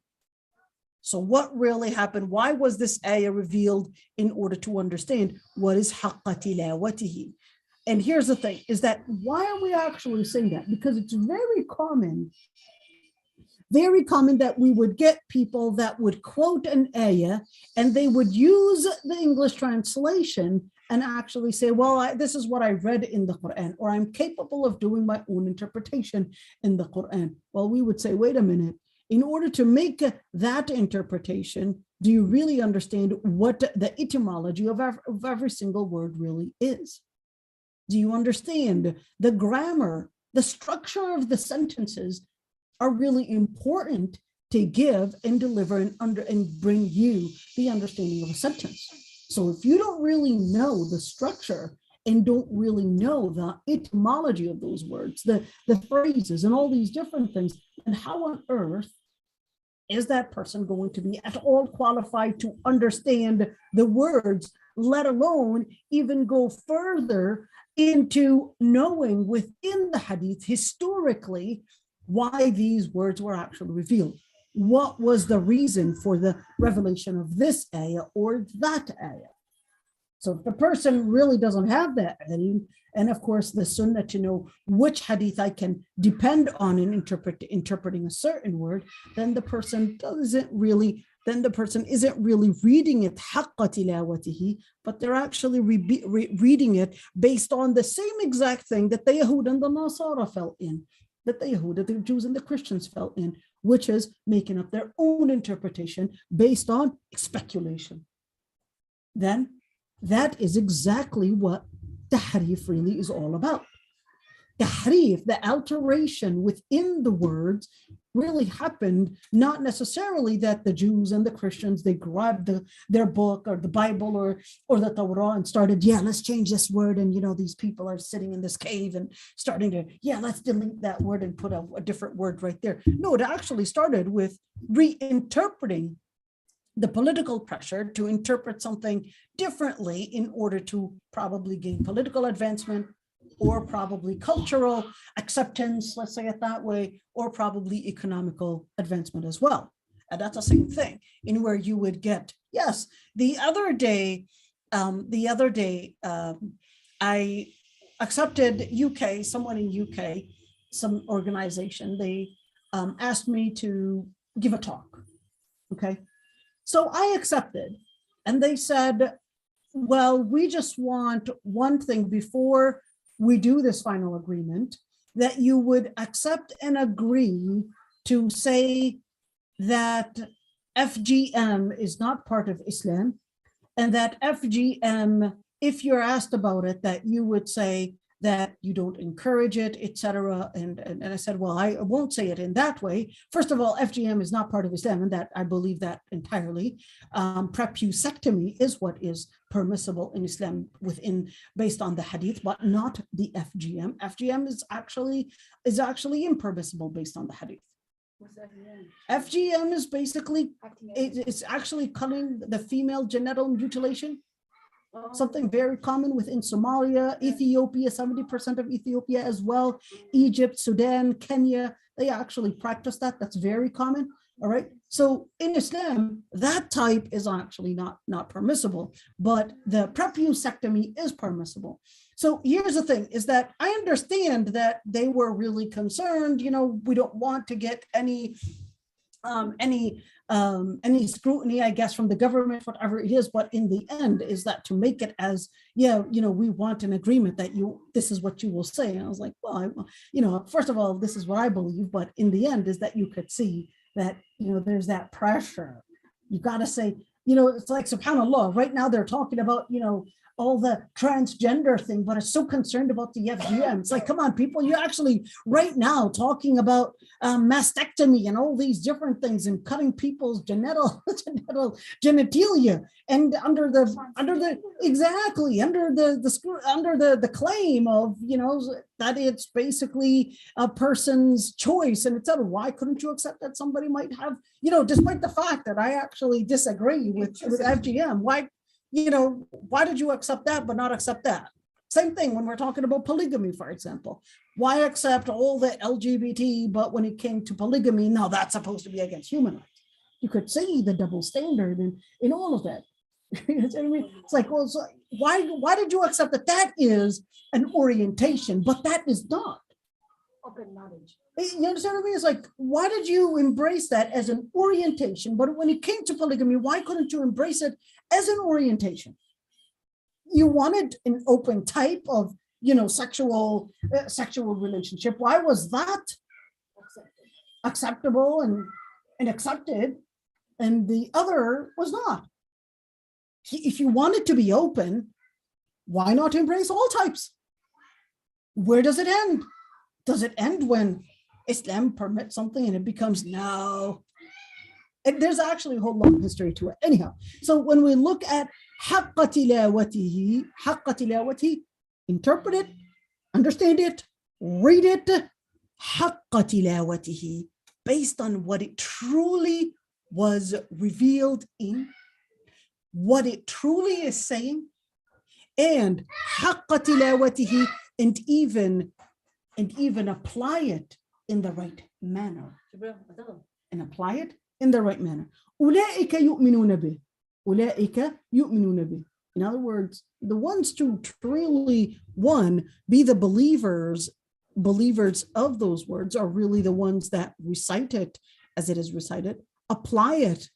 So what really happened? Why was this ayah revealed? In order to understand what is haqqa tilawatihi. And here's the thing, is that why are we actually saying that? Because it's very common that we would get people that would quote an ayah and they would use the English translation and actually say, well, this is what I read in the Quran, or I'm capable of doing my own interpretation in the Quran. Well, we would say, wait a minute, in order to make that interpretation, do you really understand what the etymology of every single word really is? Do you understand the grammar, the structure of the sentences are really important to give and deliver and bring you the understanding of a sentence. So if you don't really know the structure and don't really know the etymology of those words, the phrases and all these different things, then how on earth is that person going to be at all qualified to understand the words, let alone even go further into knowing within the hadith historically why these words were actually revealed? What was the reason for the revelation of this ayah or that ayah? So if the person really doesn't have that ilm, and of course the sunnah to know which hadith I can depend on in interpreting a certain word, then the person isn't really reading it haqqa tilawatihi, but they're actually reading it based on the same exact thing that the Yahud and the Nasara fell in, that the Yahud, the Jews and the Christians fell in, which is making up their own interpretation based on speculation. Then that is exactly what tahrif really is all about. Tahrif, the alteration within the words, really happened not necessarily that the Jews and the Christians, they grabbed their book or the Bible or the Torah and started, let's change this word, and these people are sitting in this cave and starting to, let's delete that word and put a different word right there. No, it actually started with reinterpreting the political pressure to interpret something differently in order to probably gain political advancement, or probably cultural acceptance, let's say it that way, or probably economical advancement as well. And that's the same thing in where you would get, the other day, I accepted someone in UK, some organization, they asked me to give a talk, okay? So I accepted, and they said, well, we just want one thing before we do this final agreement, that you would accept and agree to say that FGM is not part of Islam, and that FGM, if you're asked about it, that you would say that you don't encourage it, etc. And I said, well, I won't say it in that way. First of all, FGM is not part of Islam, and that I believe that entirely. Prepusectomy is what is permissible in Islam based on the hadith, but not the FGM. FGM is actually impermissible based on the hadith. What's FGM? FGM is basically, it's actually cutting the female genital mutilation. Something very common within Somalia, Ethiopia, 70% of Ethiopia as well, Egypt, Sudan, Kenya, they actually practice that. That's very common. All right. So in Islam, that type is actually not permissible, but the prepusectomy is permissible. So here's the thing, is that I understand that they were really concerned, we don't want to get any scrutiny, I guess, from the government, whatever it is, but in the end is that to make it as, we want an agreement that this is what you will say. And I was like, well, first of all, this is what I believe, but in the end is that you could see that, there's that pressure. You got to say, it's like, subhanAllah, right now they're talking about, all the transgender thing, but it's so concerned about the FGM. It's like, come on, people, you're actually right now talking about mastectomy and all these different things and cutting people's genitalia, and under the claim of, that it's basically a person's choice and etc. Why couldn't you accept that somebody might have, despite the fact that I actually disagree with FGM, why did you accept that but not accept that? Same thing when we're talking about polygamy, for example. Why accept all the LGBT, but when it came to polygamy, no, that's supposed to be against human rights. You could see the double standard in all of that. It's like, well, so why did you accept that is an orientation, but that is not Open knowledge. You understand what I mean? It's like, why did you embrace that as an orientation? But when it came to polygamy, why couldn't you embrace it as an orientation? You wanted an open type of, sexual relationship. Why was that acceptable and accepted, and the other was not? If you wanted to be open, why not embrace all types? Where does it end? Does it end when Islam permits something and it becomes no? And there's actually a whole long history to it. Anyhow, so when we look at حق تلاوته, interpret it, understand it, read it, حق تلاوته, based on what it truly was revealed in, what it truly is saying, and حق تلاوته, and even apply it in the right manner. And apply it in the right manner. أولئك يؤمنون به. أولئك يؤمنون به. In other words, the ones to truly, be the believers of those words are really the ones that recite it as it is recited, apply it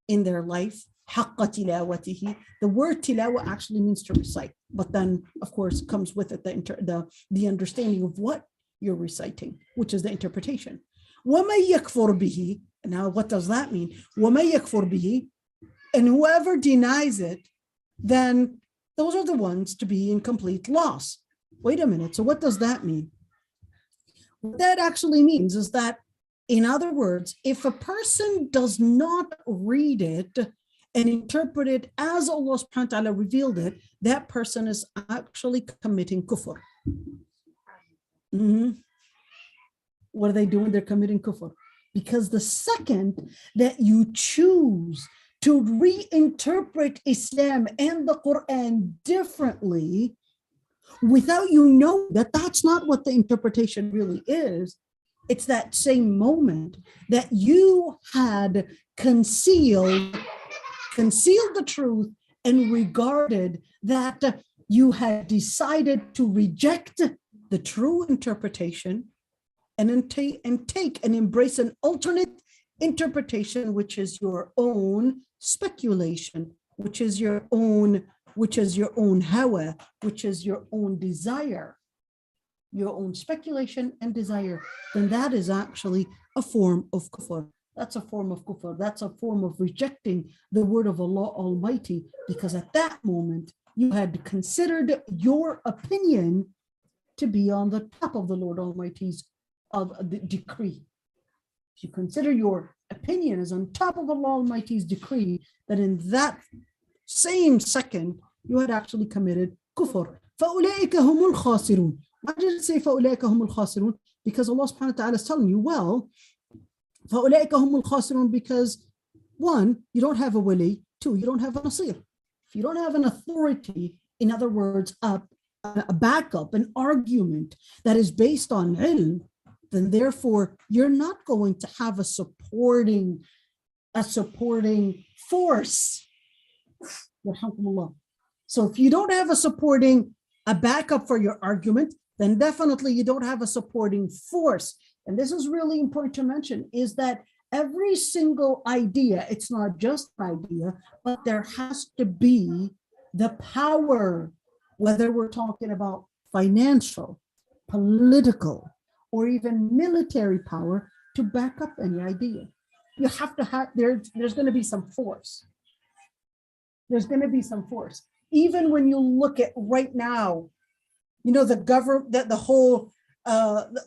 in their life. حق تلاوته. The word tilawa actually means to recite, but then of course comes with it the understanding of what you're reciting, which is the interpretation. وَمَن يَكْفُرْ بِهِ. Now what does that mean? وَمَن يَكْفُرْ بِهِ. And whoever denies it, then those are the ones to be in complete loss. Wait a minute, so what does that mean? What that actually means is that, in other words, if a person does not read it and interpret it as Allah subhanahu wa ta'ala revealed it, that person is actually committing kufr. What are they doing? They're committing kufr. Because the second that you choose to reinterpret Islam and the Quran differently, without that that's not what the interpretation really is, it's that same moment that you had concealed the truth and regarded that you had decided to reject the true interpretation and then take and embrace an alternate interpretation, which is your own speculation, which is your own hawa, which is your own desire, your own speculation and desire, then that is actually a form of kufr. That's a form of kufr. That's a form of rejecting the word of Allah Almighty, because at that moment you had considered your opinion to be on the top of the Lord Almighty's of the decree. If you consider your opinion as on top of Allah Almighty's decree, then in that same second you had actually committed kufr. فَأُولَٰئِكَ هُمُ الْخَاسِرُونَ. Why did it say فَأُولَٰئِكَ هُمُ الْخَاسِرُونَ? Because Allah subhanahu wa ta'ala is telling you, well, فَأُولَٰئِكَ هُمُ الْخَاسِرُونَ, because 1, you don't have a wali, 2, you don't have a nasir. If you don't have an authority, in other words, a backup, an argument that is based on ilm, then therefore you're not going to have a supporting force. So if you don't have a backup for your argument, then definitely you don't have a supporting force. And this is really important to mention, is that every single idea, it's not just an idea, but there has to be the power, whether we're talking about financial, political, or even military power, to back up any idea. You have to have, there's going to be some force. There's going to be some force. Even when you look at right now, you know, the government, the whole,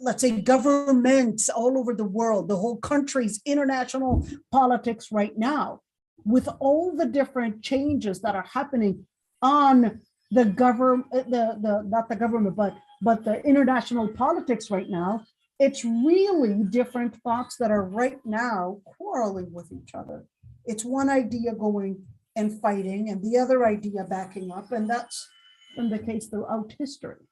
let's say governments all over the world, the whole country's international politics right now, with all the different changes that are happening on the government, not the government, but the international politics right now, it's really different thoughts that are right now quarreling with each other. It's one idea going and fighting and the other idea backing up, and that's been the case throughout history.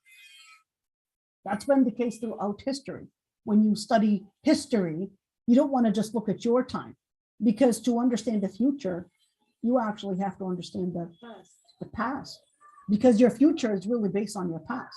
That's been the case throughout history. When you study history, you don't want to just look at your time, because to understand the future, you actually have to understand the past, because your future is really based on your past.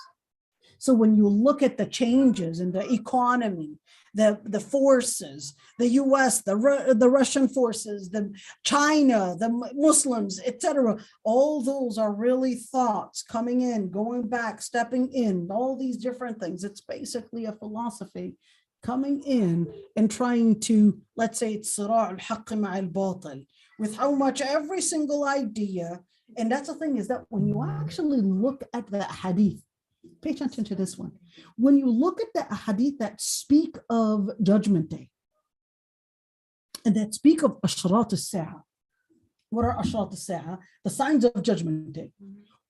So when you look at the changes in the economy, the forces, the US, the Russian forces, the China, the Muslims, etc., all those are really thoughts coming in, going back, stepping in, all these different things. It's basically a philosophy coming in and trying to, let's say, it's surah al-haqq ma'a al-batil, with how much every single idea. And that's the thing, is that when you actually look at the hadith, pay attention to this one. When you look at the hadith that speak of Judgment Day and that speak of Ashrat al-Sa'a, what are Ashrat al-Sa'a? The signs of Judgment Day.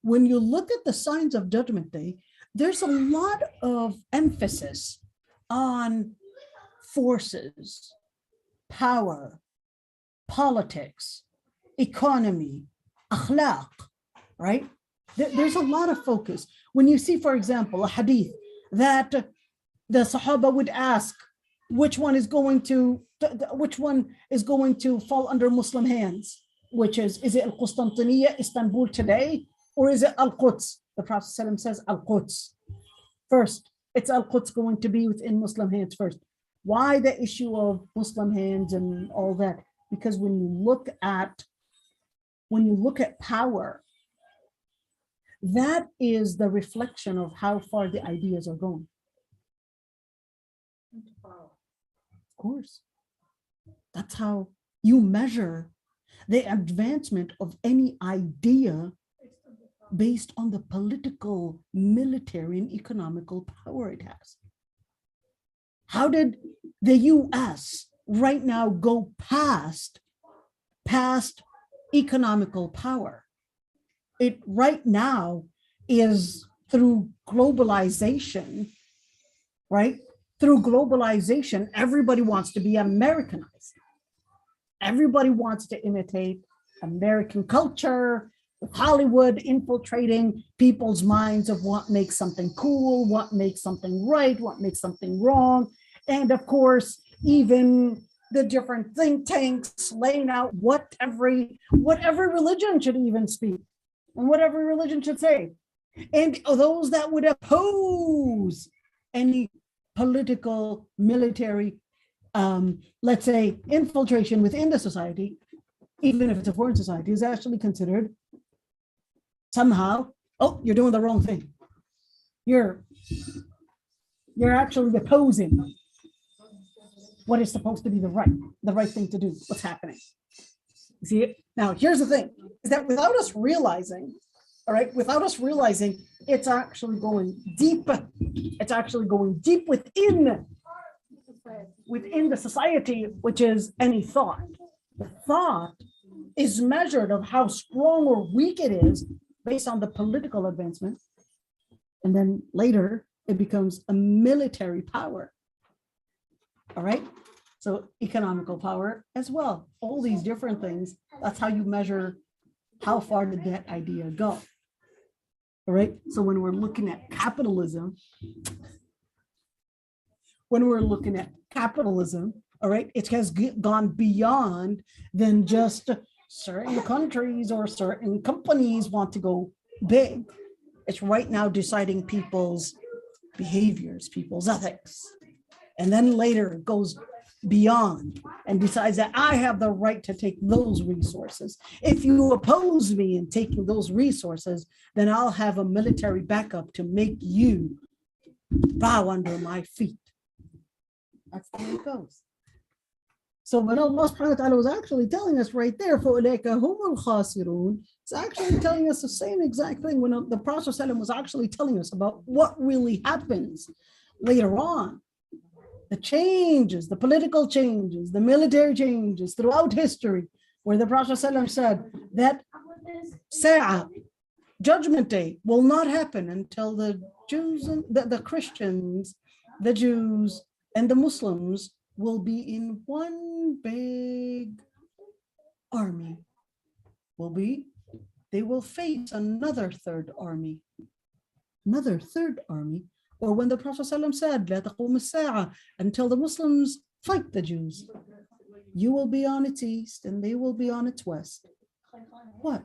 When you look at the signs of Judgment Day, there's a lot of emphasis on forces, power, politics, economy, akhlaq, right? There's a lot of focus. When you see, for example, a hadith that the Sahaba would ask, which one is going to fall under Muslim hands? Which is it Al-Qustantiniya, Istanbul today, or is it Al-Quds? The Prophet ﷺ says Al-Quds first. It's Al-Quds going to be within Muslim hands first. Why the issue of Muslim hands and all that? Because when you look at power, that is the reflection of how far the ideas are going. Of course. That's how you measure the advancement of any idea, based on the political, military, and economical power it has. How did the US right now go past economical power? It right now is through globalization, right? Through globalization, everybody wants to be Americanized. Everybody wants to imitate American culture, with Hollywood infiltrating people's minds of what makes something cool, what makes something right, what makes something wrong. And of course, even the different think tanks laying out what every religion should even speak, and what every religion should say. And those that would oppose any political, military, let's say, infiltration within the society, even if it's a foreign society, is actually considered somehow, oh, you're doing the wrong thing. You're actually opposing what is supposed to be the right thing to do, what's happening. See it? Now, here's the thing, is that without us realizing, all right, it's actually going deep. It's actually going deep within the society, which is any thought. The thought is measured of how strong or weak it is based on the political advancement. And then later it becomes a military power. All right. So economical power as well. All these different things. That's how you measure how far did that idea go. All right. So when we're looking at capitalism, when we're looking at capitalism, all right, it has gone beyond than just certain countries or certain companies want to go big. It's right now deciding people's behaviors, people's ethics. And then later it goes beyond and decides that I have the right to take those resources. If you oppose me in taking those resources, then I'll have a military backup to make you bow under my feet. That's the way it goes. So when Allah subhanahu wa ta'ala was actually telling us right there, فَأُولَٰئِكَ هُمُ الْخَاسِرُونَ, it's actually telling us the same exact thing when the Prophet ﷺ was actually telling us about what really happens later on. The changes, the political changes, the military changes throughout history, where the Prophet ﷺ said that Sa'ah, Judgment Day, will not happen until the Jews and the Christians, the Jews and the Muslims will be in one big army. They will face another third army. Or when the Prophet ﷺ said, "La taqum as-sa'a," until the Muslims fight the Jews, you will be on its east and they will be on its west. What?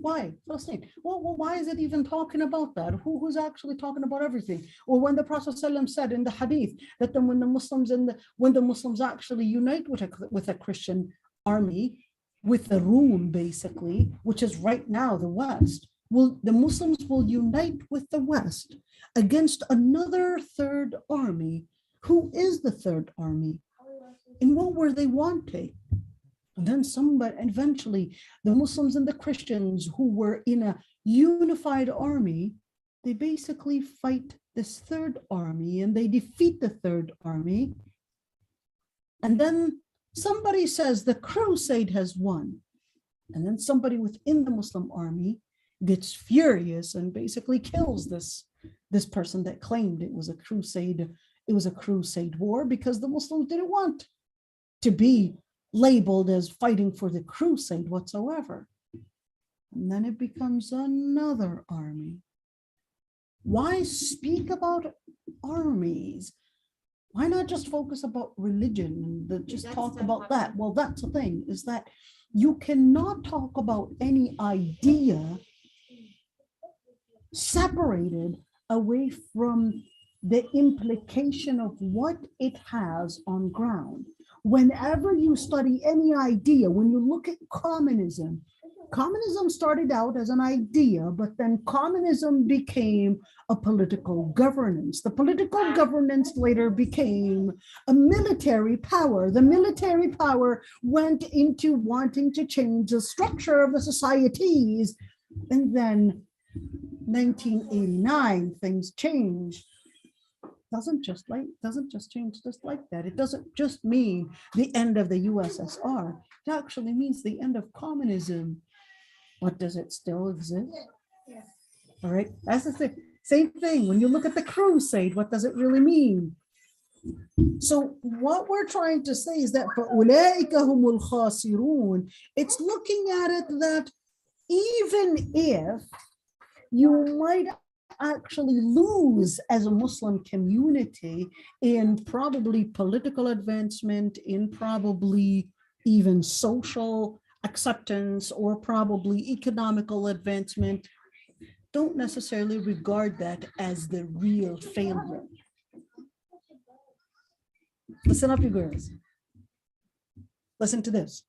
Why? Well, why is it even talking about that? Who's actually talking about everything? Or when the Prophet ﷺ said in the hadith that when the Muslims actually unite with a Christian army, with the Rum basically, which is right now the West, the Muslims will unite with the West against another third army. Who is the third army? And what were they wanting? And then eventually the Muslims and the Christians who were in a unified army, they basically fight this third army and they defeat the third army. And then somebody says the crusade has won. And then somebody within the Muslim army gets furious and basically kills this person that claimed it was a crusade war, because the Muslims didn't want to be labeled as fighting for the crusade whatsoever. And then it becomes another army. Why speak about armies? Why not just focus about religion and just talk about that? Well, that's the thing, is that you cannot talk about any idea separated away from the implication of what it has on ground. Whenever you study any idea, when you look at communism started out as an idea, but then communism became a political governance. The political governance later became a military power. The military power went into wanting to change the structure of the societies. And then 1989, things changed. Doesn't just change just like that. It doesn't just mean the end of the USSR. It actually means the end of communism. But does it still exist? Yes. All right, that's the same thing. When you look at the crusade, what does it really mean? So what we're trying to say is that فَأُولَٰئِكَ هُمُ الْخَاسِرُونَ, it's looking at it that even if you might actually lose as a Muslim community in probably political advancement, in probably even social acceptance, or probably economical advancement, don't necessarily regard that as the real failure. Listen up, you girls. Listen to this.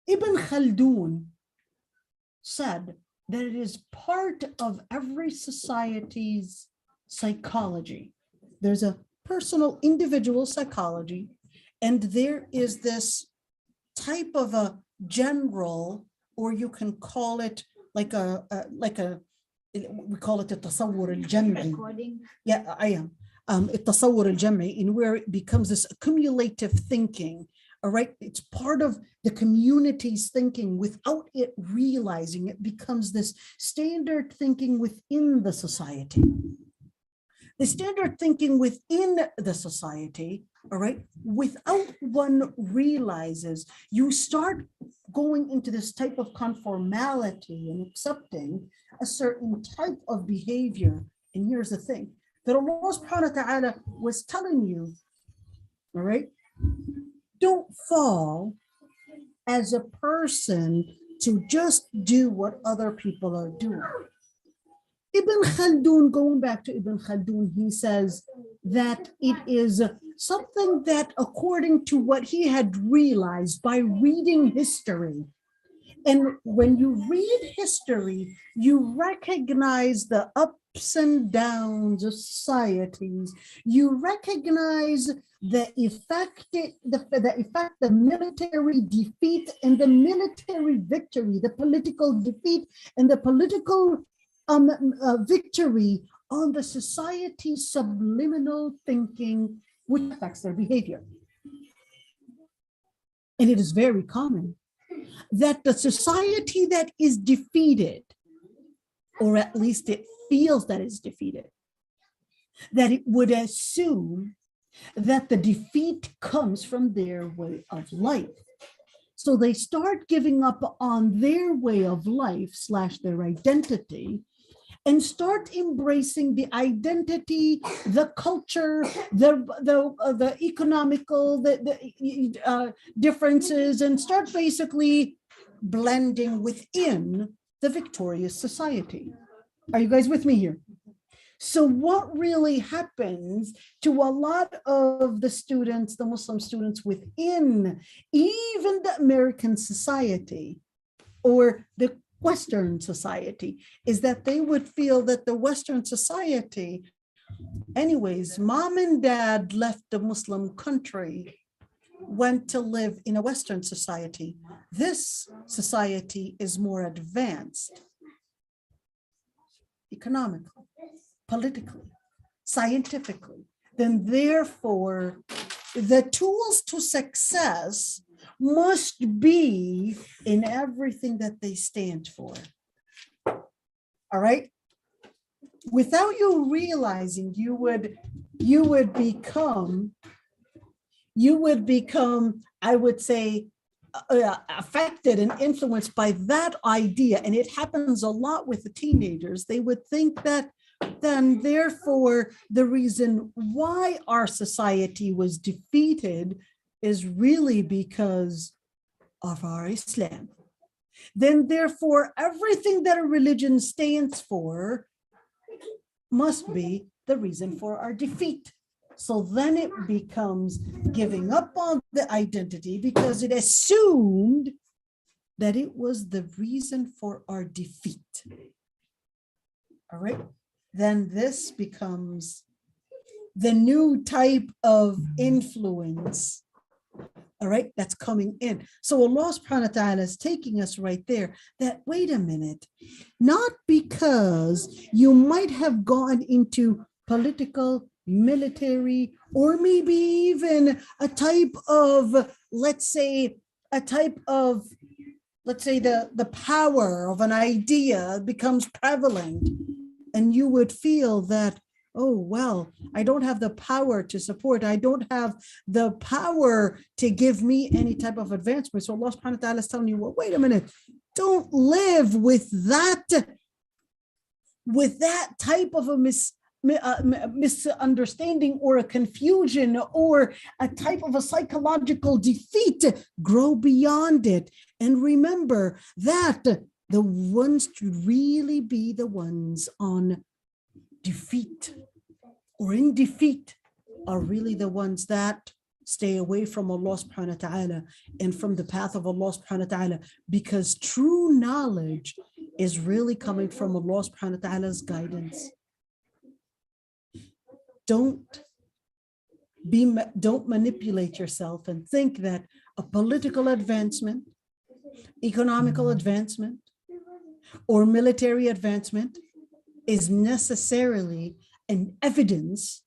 Ibn Khaldun said that it is part of every society's psychology. There's a personal, individual psychology, and there is this type of a general, or you can call it we call it a tasawwur al-jam'i. Yeah, I am. Tasawwur al-jam'i, in where it becomes this accumulative thinking. All right, it's part of the community's thinking without it realizing. It becomes this standard thinking within the society. The standard thinking within the society, all right, without one realizes, you start going into this type of conformality and accepting a certain type of behavior. And here's the thing, that Allah subhanahu wa ta'ala was telling you, all right, don't fall as a person to just do what other people are doing. Ibn Khaldun, going back to Ibn Khaldun, he says that it is something that, according to what he had realized by reading history, and when you read history, you recognize the ups and downs of societies. You recognize the effect, the military defeat and the military victory, the political defeat and the political victory on the society's subliminal thinking, which affects their behavior. And it is very common that the society that is defeated, or at least it feels that it's defeated, that it would assume that the defeat comes from their way of life. So they start giving up on their way of life / their identity and start embracing the identity, the culture, the economical differences, and start basically blending within the victorious society. Are you guys with me here? So what really happens to a lot of the students, the Muslim students within even the American society or the Western society, is that they would feel that the Western society, anyways, mom and dad left the Muslim country, went to live in a Western society. This society is more advanced economically, politically, scientifically. Then therefore, the tools to success must be in everything that they stand for. All right? Without you realizing, you would become, I would say, affected and influenced by that idea. And it happens a lot with the teenagers. They would think that then therefore the reason why our society was defeated is really because of our Islam. Then therefore everything that a religion stands for must be the reason for our defeat. So then it becomes giving up on the identity because it assumed that it was the reason for our defeat. All right, then this becomes the new type of influence, all right, that's coming in. So Allah subhanahu wa ta'ala is taking us right there that, wait a minute, not because you might have gone into political, military, or maybe even a type of, let's say the power of an idea becomes prevalent, and you would feel that, oh, well, I don't have the power to support. I don't have the power to give me any type of advancement. So Allah subhanahu wa ta'ala is telling you, well, wait a minute, don't live with that type of a misunderstanding or a confusion or a type of a psychological defeat. Grow beyond it. And remember that the ones to really be the ones on defeat or in defeat are really the ones that stay away from Allah subhanahu wa ta'ala and from the path of Allah subhanahu wa ta'ala, because true knowledge is really coming from Allah subhanahu wa ta'ala's guidance. Don't manipulate yourself and think that a political advancement, economical advancement, or military advancement is necessarily an evidence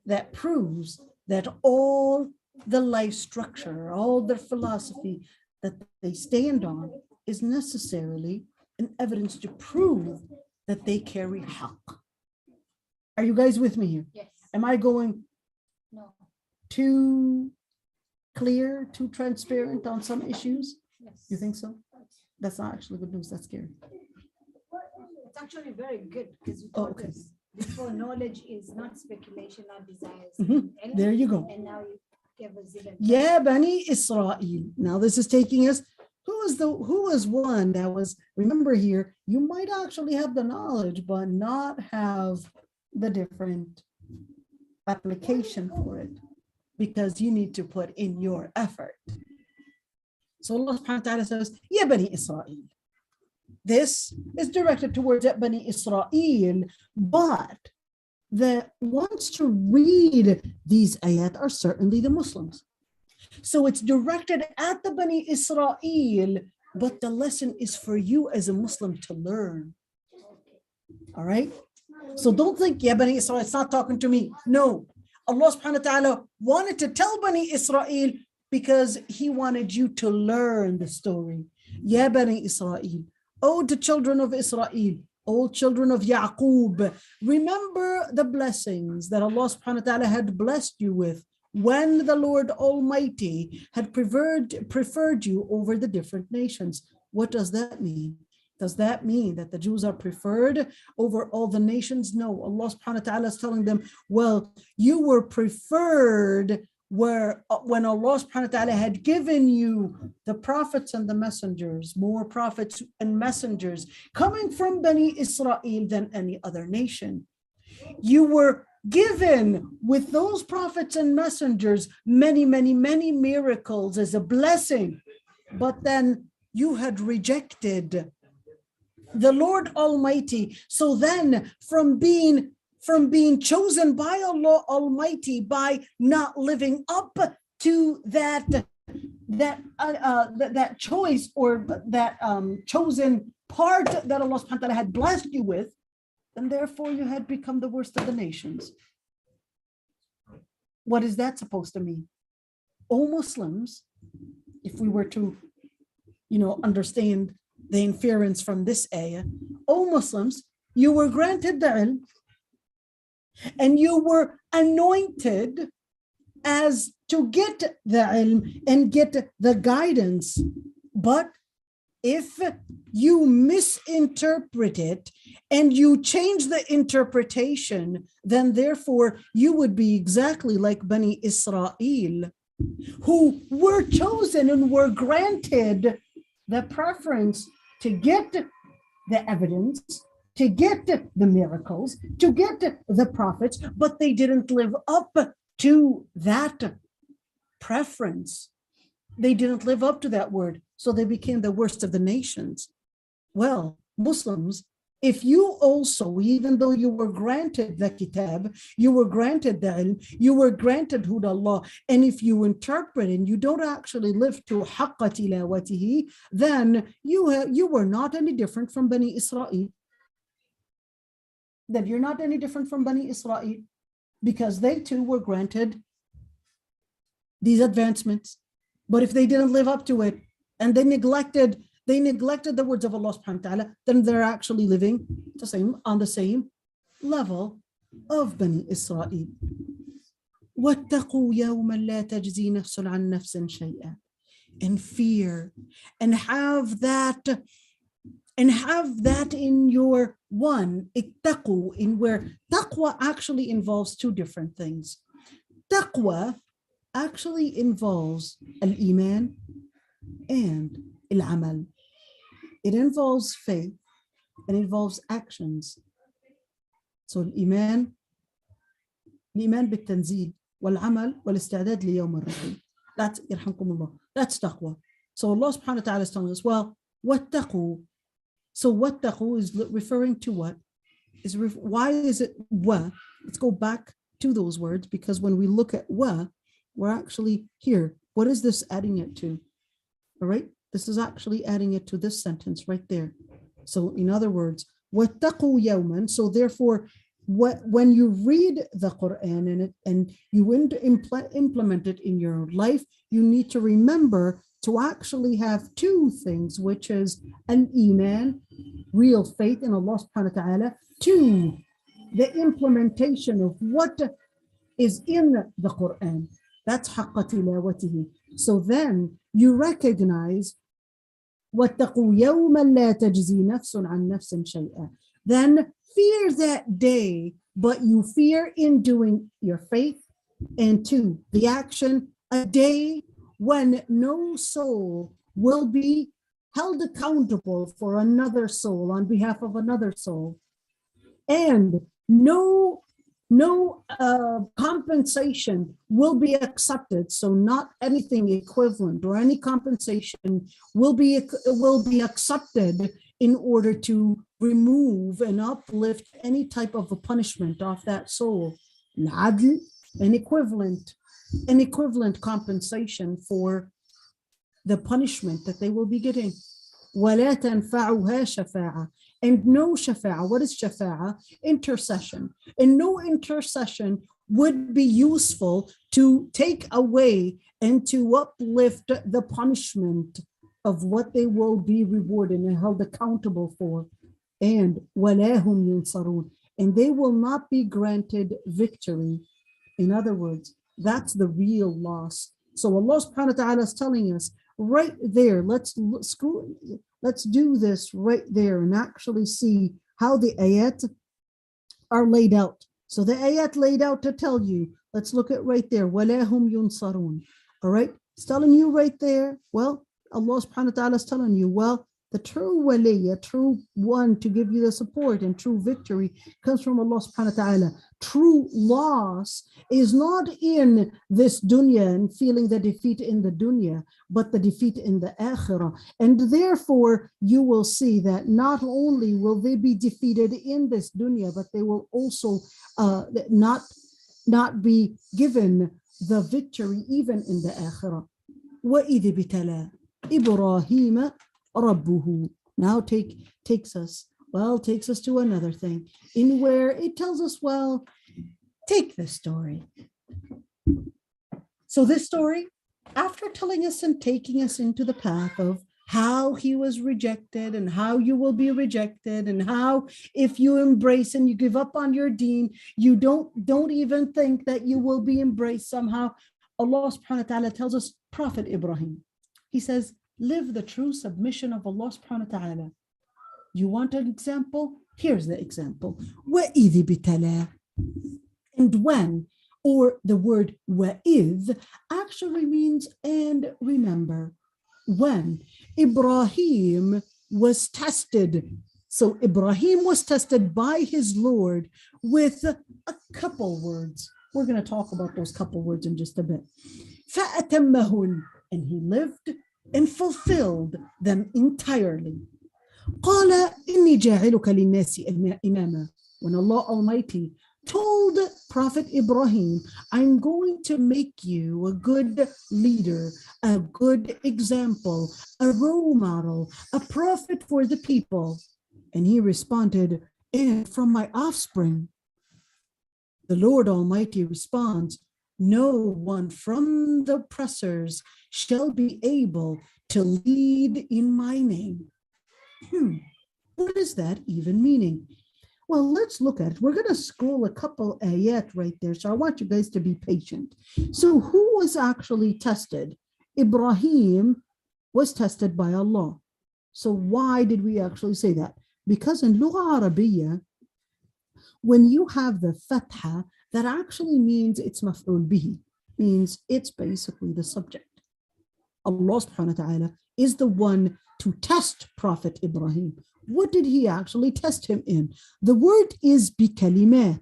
that proves that all the life structure, all the philosophy that they stand on is necessarily an evidence to prove that they carry haqq. Are you guys with me here? Yes. Am I going No. too clear, too transparent on some issues? Yes. You think so? That's not actually good news. That's scary. It's actually very good because you Oh, taught okay. us before knowledge is not speculation, not desires. Mhm. There you go. And now you give us even. Ya Bani Israel. Now this is taking us, who was one that was, remember here, you might actually have the knowledge, but not have the different application for it, because you need to put in your effort. So Allah subhanahu wa ta'ala says, Ya Bani Israel. This is directed towards Bani Israel, but the ones to read these ayat are certainly the Muslims. So it's directed at the Bani Israel, but the lesson is for you as a Muslim to learn. All right? So don't think, yeah, Bani Israel, it's not talking to me. No. Allah subhanahu wa ta'ala wanted to tell Bani Israel because he wanted you to learn the story. Ya Bani Israel, oh, the children of Israel, all children of Yaqub, remember the blessings that Allah subhanahu wa ta'ala had blessed you with when the Lord Almighty had preferred you over the different nations. What does that mean? Does that mean that the Jews are preferred over all the nations? No, Allah subhanahu wa ta'ala is telling them, well, you were preferred when Allah subhanahu wa ta'ala had given you the prophets and the messengers, more prophets and messengers coming from Bani Israel than any other nation. You were given with those prophets and messengers many, many, many miracles as a blessing, but then you had rejected the Lord Almighty. So then from being chosen by Allah Almighty by not living up to that choice or that chosen part that Allah subhanahu wa ta'ala had blessed you with, and therefore you had become the worst of the nations. What is that supposed to mean? O Muslims, if we were to, understand the inference from this ayah, O Muslims, you were granted the ilm and you were anointed as to get the ilm and get the guidance. But if you misinterpret it and you change the interpretation, then therefore you would be exactly like Bani Israel, who were chosen and were granted the preference to get the evidence, to get the miracles, to get the prophets, but they didn't live up to that preference. They didn't live up to that word, so they became the worst of the nations. Well, Muslims, if you also, even though you were granted the kitab, you were granted the ilm, you were granted hudallah, and if you interpret and you don't actually live to haqqa tilawatihi, then you were not any different from Bani Israel. That you're not any different from Bani Israel, because they too were granted these advancements. But if they didn't live up to it and they neglected the words of Allah subhanahu wa ta'ala, then they're actually living on the same level of Bani Israel. وَاتَّقُوا يَوْمًا لَا تَجْزِي نَفْسٌ عَنْ نَفْسٍ شَيْئًا. And fear and have that in your one, ittaqu, in where taqwa actually involves two different things. Taqwa actually involves al-iman and al-amal. It involves faith and involves actions. So al-iman بالتنزيل والعمل والاستعداد ليوم الرحيل. That's يرحمكم. That's taqwa. So Allah subhanahu wa ta'ala is telling us, well, wattaqu. So wattaqu is referring to what? Why is it wa? Let's go back to those words, because when we look at wa, we're actually here. What is this adding it to? All right. This is actually adding it to this sentence right there. So in other words, وَاتَّقُوا يَوْمًا. So therefore, when you read the Quran and you implement it in your life, you need to remember to actually have two things, which is an iman, real faith in Allah subhanahu wa ta'ala, two, the implementation of what is in the Quran. That's haqqa tilawatihi. So then you recognize وَاتَّقُوا يَوْمًا لَا تَجْزِي نَفْسٌ عَنْ نَفْسٍ شَيْئًا. Then fear that day but you fear in doing your faith. And 2, the action, a day when no soul will be held accountable for another soul on behalf of another soul, and no compensation will be accepted. So not anything equivalent or any compensation will be accepted in order to remove and uplift any type of a punishment off that soul. Al-adl, an equivalent compensation for the punishment that they will be getting. وَلَا تَنْفَعُهَا شَفَاعَةٌ, and no shafa'a. What is shafa'a? Intercession. And no intercession would be useful to take away and to uplift the punishment of what they will be rewarded and held accountable for. And وَلَا هُمْ يُنصَرُونَ, and they will not be granted victory. In other words, that's the real loss. So Allah subhanahu wa ta'ala is telling us right there, let's do this right there and actually see how the ayat are laid out. So the ayat laid out to tell you, let's look at right there, وَلَا هُمْ يُنصَرُونَ. All right, it's telling you right there, well, Allah subhanahu wa ta'ala is telling you, well, the true wali, a true one to give you the support and true victory comes from Allah subhanahu wa ta'ala. True loss is not in this dunya and feeling the defeat in the dunya, but the defeat in the akhirah. And therefore, you will see that not only will they be defeated in this dunya, but they will also not be given the victory even in the akhirah. وَإِذِ بِتَلَى إِبْرَاهِيمَ رَبُّهُ. Now takes us to another thing in where it tells us, well, take this story. So this story, after telling us and taking us into the path of how he was rejected and how you will be rejected and how if you embrace and you give up on your deen, you don't even think that you will be embraced somehow. Allah subhanahu wa ta'ala tells us, Prophet Ibrahim, he says, live the true submission of Allah subhanahu wa ta'ala. You want an example? Here's the example. وَإِذِ بِتَلَى. And when, or the word وَإِذ actually means and remember. When Ibrahim was tested. So Ibrahim was tested by his Lord with a couple words. We're going to talk about those couple words in just a bit. فَأَتَمَّهُنْ, and he lived and fulfilled them entirely. قَالَ إِنِّي جَاعِلُكَ لِلنَّاسِ إِمَامًا. When Allah Almighty told Prophet Ibrahim, I'm going to make you a good leader, a good example, a role model, a prophet for the people. And he responded, and from my offspring. The Lord Almighty responds, no one from the oppressors shall be able to lead in my name. What is that even meaning? Well, let's look at it. We're going to scroll a couple ayat right there. So I want you guys to be patient. So who was actually tested? Ibrahim was tested by Allah. So why did we actually say that? Because in Lugha Arabiya, when you have the fatha, that actually means it's maf'ul bihi, means it's basically the subject. Allah subhanahu wa ta'ala is the one to test Prophet Ibrahim. What did he actually test him in? The word is bikalimat.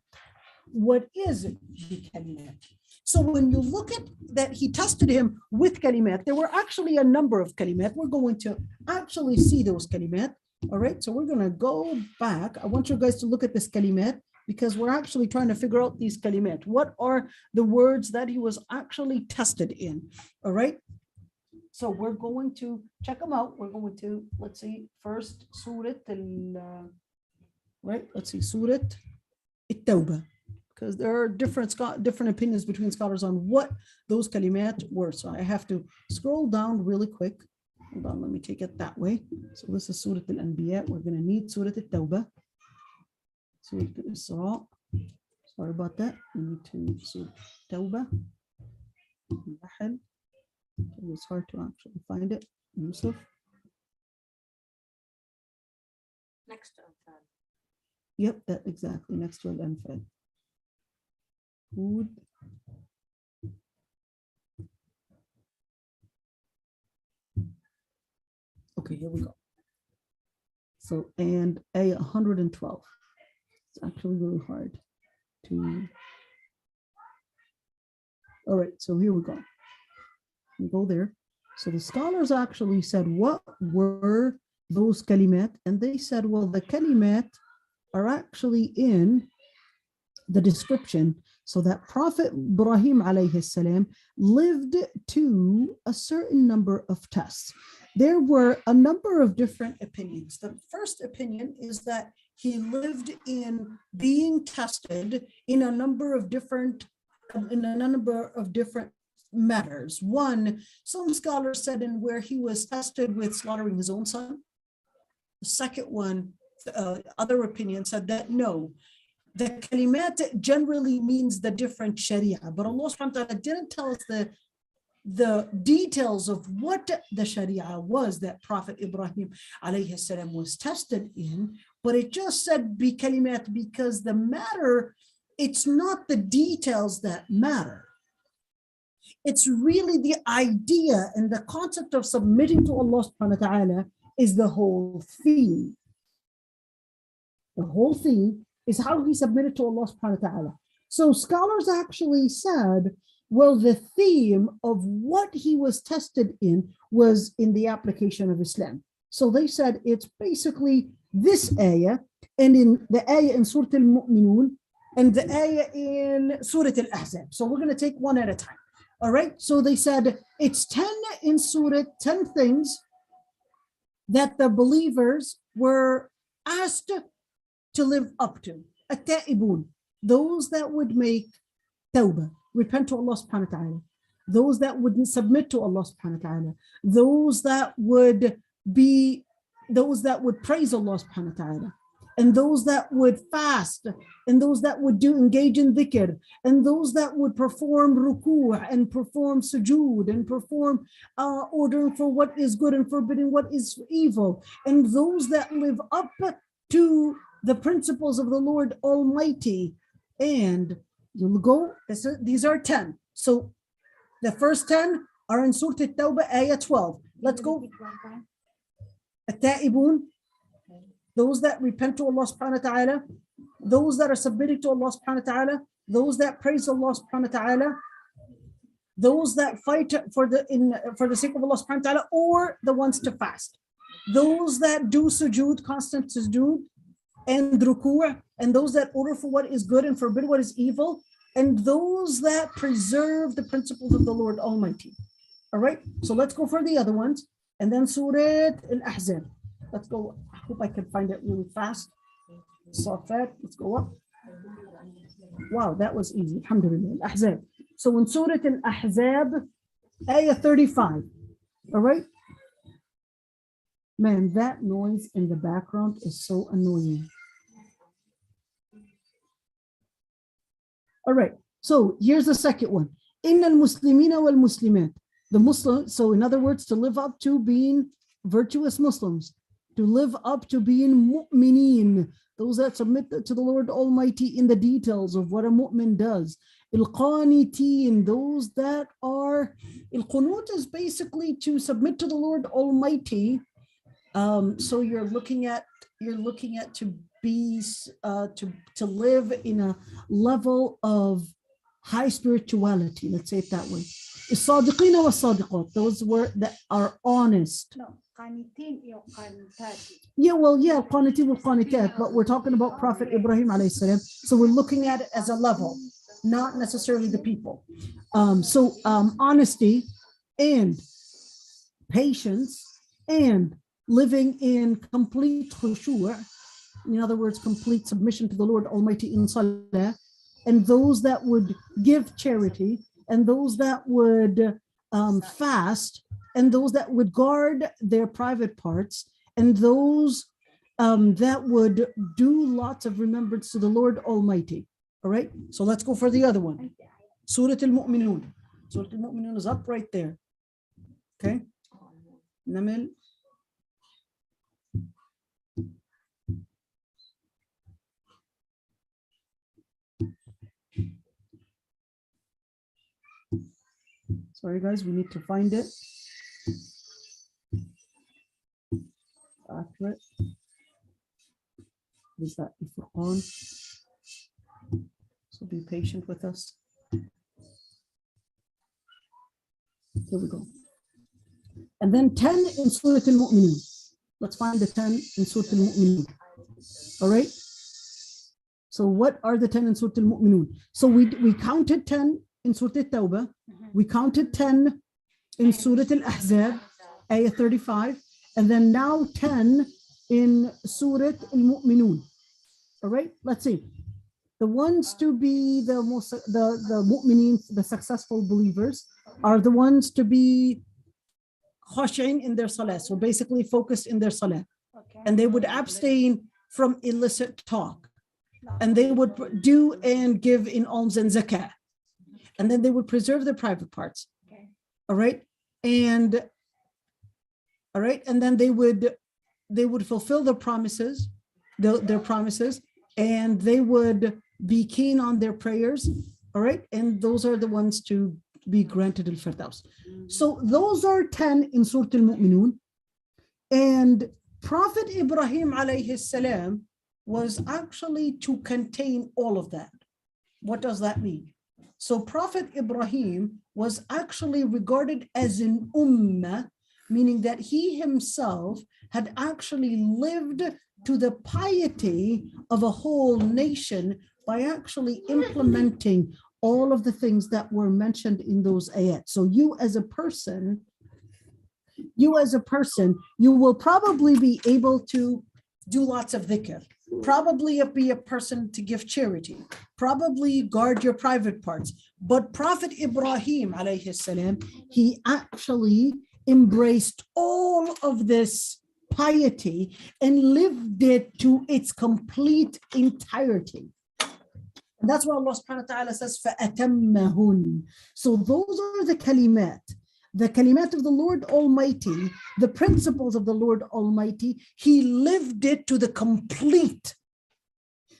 What is bikalimat? So when you look at that, he tested him with kalimat. There were actually a number of kalimat. We're going to actually see those kalimat. All right, so we're going to go back. I want you guys to look at this kalimat because we're actually trying to figure out these kalimat. What are the words that he was actually tested in? All right. So we're going to check them out. We're going to, let's see, first Surah let's see, Surah At-Tawbah, because there are different opinions between scholars on what those kalimat were. So I have to scroll down really quick. Hold on, let me take it that way. So this is Surah Al-Anbiya. We're going to need Surah At-Tawbah. Surah Al-Isra. Sorry about that. We need to Surah At-Tawbah. It was hard to actually find it. Yusuf. Next to Anfal. Yep, that exactly next to Al-Anfal. Hud. Okay, here we go. So, and ayah 112. It's actually really hard to. All right, so here we go. We go there. So the scholars actually said, what were those kalimat? And they said, well, the kalimat are actually in the description. So that Prophet Ibrahim alayhi salam lived to a certain number of tests. There were a number of different opinions. The first opinion is that he lived in being tested in a number of different matters. One, some scholars said in where he was tested with slaughtering his own son. The second one, other opinion said that no, the kalimat generally means the different sharia, but Allah subhanahu wa ta'ala didn't tell us the details of what the sharia was that Prophet Ibrahim alayhi salam was tested in, but it just said bi kalimat because the matter, it's not the details that matter. It's really the idea and the concept of submitting to Allah subhanahu wa ta'ala is the whole theme. The whole theme is how he submitted to Allah subhanahu wa ta'ala. So scholars actually said, well, the theme of what he was tested in was in the application of Islam. So they said it's basically this ayah, and in the ayah in Surah Al-Mu'minun, and the ayah in Surah Al-Ahzab. So we're going to take one at a time. All right. So they said it's 10 in Surah, 10 things that the believers were asked to live up to. At-ta'ibun, those that would make tawbah, repent to Allah subhanahu wa ta'ala. Those that would submit to Allah subhanahu wa ta'ala. Those that would praise Allah subhanahu wa ta'ala. And those that would fast, and those that would engage in dhikr, and those that would perform ruku' and perform sujood, and perform ordering for what is good and forbidding what is evil, and those that live up to the principles of the Lord Almighty. And you'll go, these are 10. So the first 10 are in Surah At-Tawbah, ayah 12. Let's go. At-Ta'ibun, those that repent to Allah subhanahu wa ta'ala, those that are submitted to Allah subhanahu wa ta'ala, those that praise Allah subhanahu wa ta'ala, those that fight for the sake of Allah subhanahu wa ta'ala, or the ones to fast, those that do sujood, constant sujood, and ruku', and those that order for what is good and forbid what is evil, and those that preserve the principles of the Lord Almighty. All right, so let's go for the other ones, and then Surah Al-Ahzab. Let's go. I hope I can find it really fast. Safat, let's go up. Wow, that was easy. Alhamdulillah. Al-Ahzab. So in Surah Al-Ahzab, ayah 35. All right. Man, that noise in the background is so annoying. All right. So here's the second one. Inna al-Muslimina wal-Muslimat. The Muslim, so in other words, to live up to being virtuous Muslims, to live up to being mu'mineen, those that submit to the Lord Almighty in the details of what a mu'min does. Al-Qaniteen, those that are, al-Qunut is basically to submit to the Lord Almighty. So you're looking at to be to live in a level of high spirituality. Let's say it that way. As-Sadiqina was-Sadiqat, those that are honest. No, qanitin or qanitati. Yeah, well, yeah, qanitin wa qanitat, but we're talking about Prophet Ibrahim alayhi salam. So we're looking at it as a level, not necessarily the people. Honesty and patience and living in complete khushu', in other words, complete submission to the Lord Almighty in salah, and those that would give charity, and those that would fast, and those that would guard their private parts, and those that would do lots of remembrance to the Lord Almighty. All right, so let's go for the other one. Surah Al-Mu'minun. Surah Al-Mu'minun is up right there. Okay. Namil. Sorry, guys, we need to find it. Accurate. Is that Furqan? So be patient with us. Here we go. And then 10 in Surah Al-Mu'minun. Let's find the 10 in Surah Al-Mu'minun. All right. So what are the 10 in Surah Al-Mu'minun? So we counted 10 in Surah Al-Tawbah. We counted 10 in Surah Al-Ahzab, ayah 35. And then now 10 in Surah Al-Mu'minun. All right. Let's see. The ones to be the most, the mu'mineen, the successful believers, are the ones to be khashi'in in their salah. So basically focused in their salah. Okay. And they would abstain from illicit talk. And they would do and give in alms and zakah. And then they would preserve their private parts. Okay. All right. And then they would fulfill their promises, their promises, and they would be keen on their prayers. All right. And those are the ones to be granted al-Firdaus. So those are 10 in Surah Al-Mu'minun. And Prophet Ibrahim alayhi salam was actually to contain all of that. What does that mean? So Prophet Ibrahim was actually regarded as an ummah, meaning that he himself had actually lived to the piety of a whole nation by actually implementing all of the things that were mentioned in those ayat. So you as a person, you will probably be able to do lots of dhikr, probably be a person to give charity, probably guard your private parts. But Prophet Ibrahim alayhi salam, he actually embraced all of this piety and lived it to its complete entirety. And that's why Allah subhanahu wa ta'ala says, فَأَتَمَّهُنْ. So those are the kalimat of the Lord Almighty, the principles of the Lord Almighty. He lived it to the complete.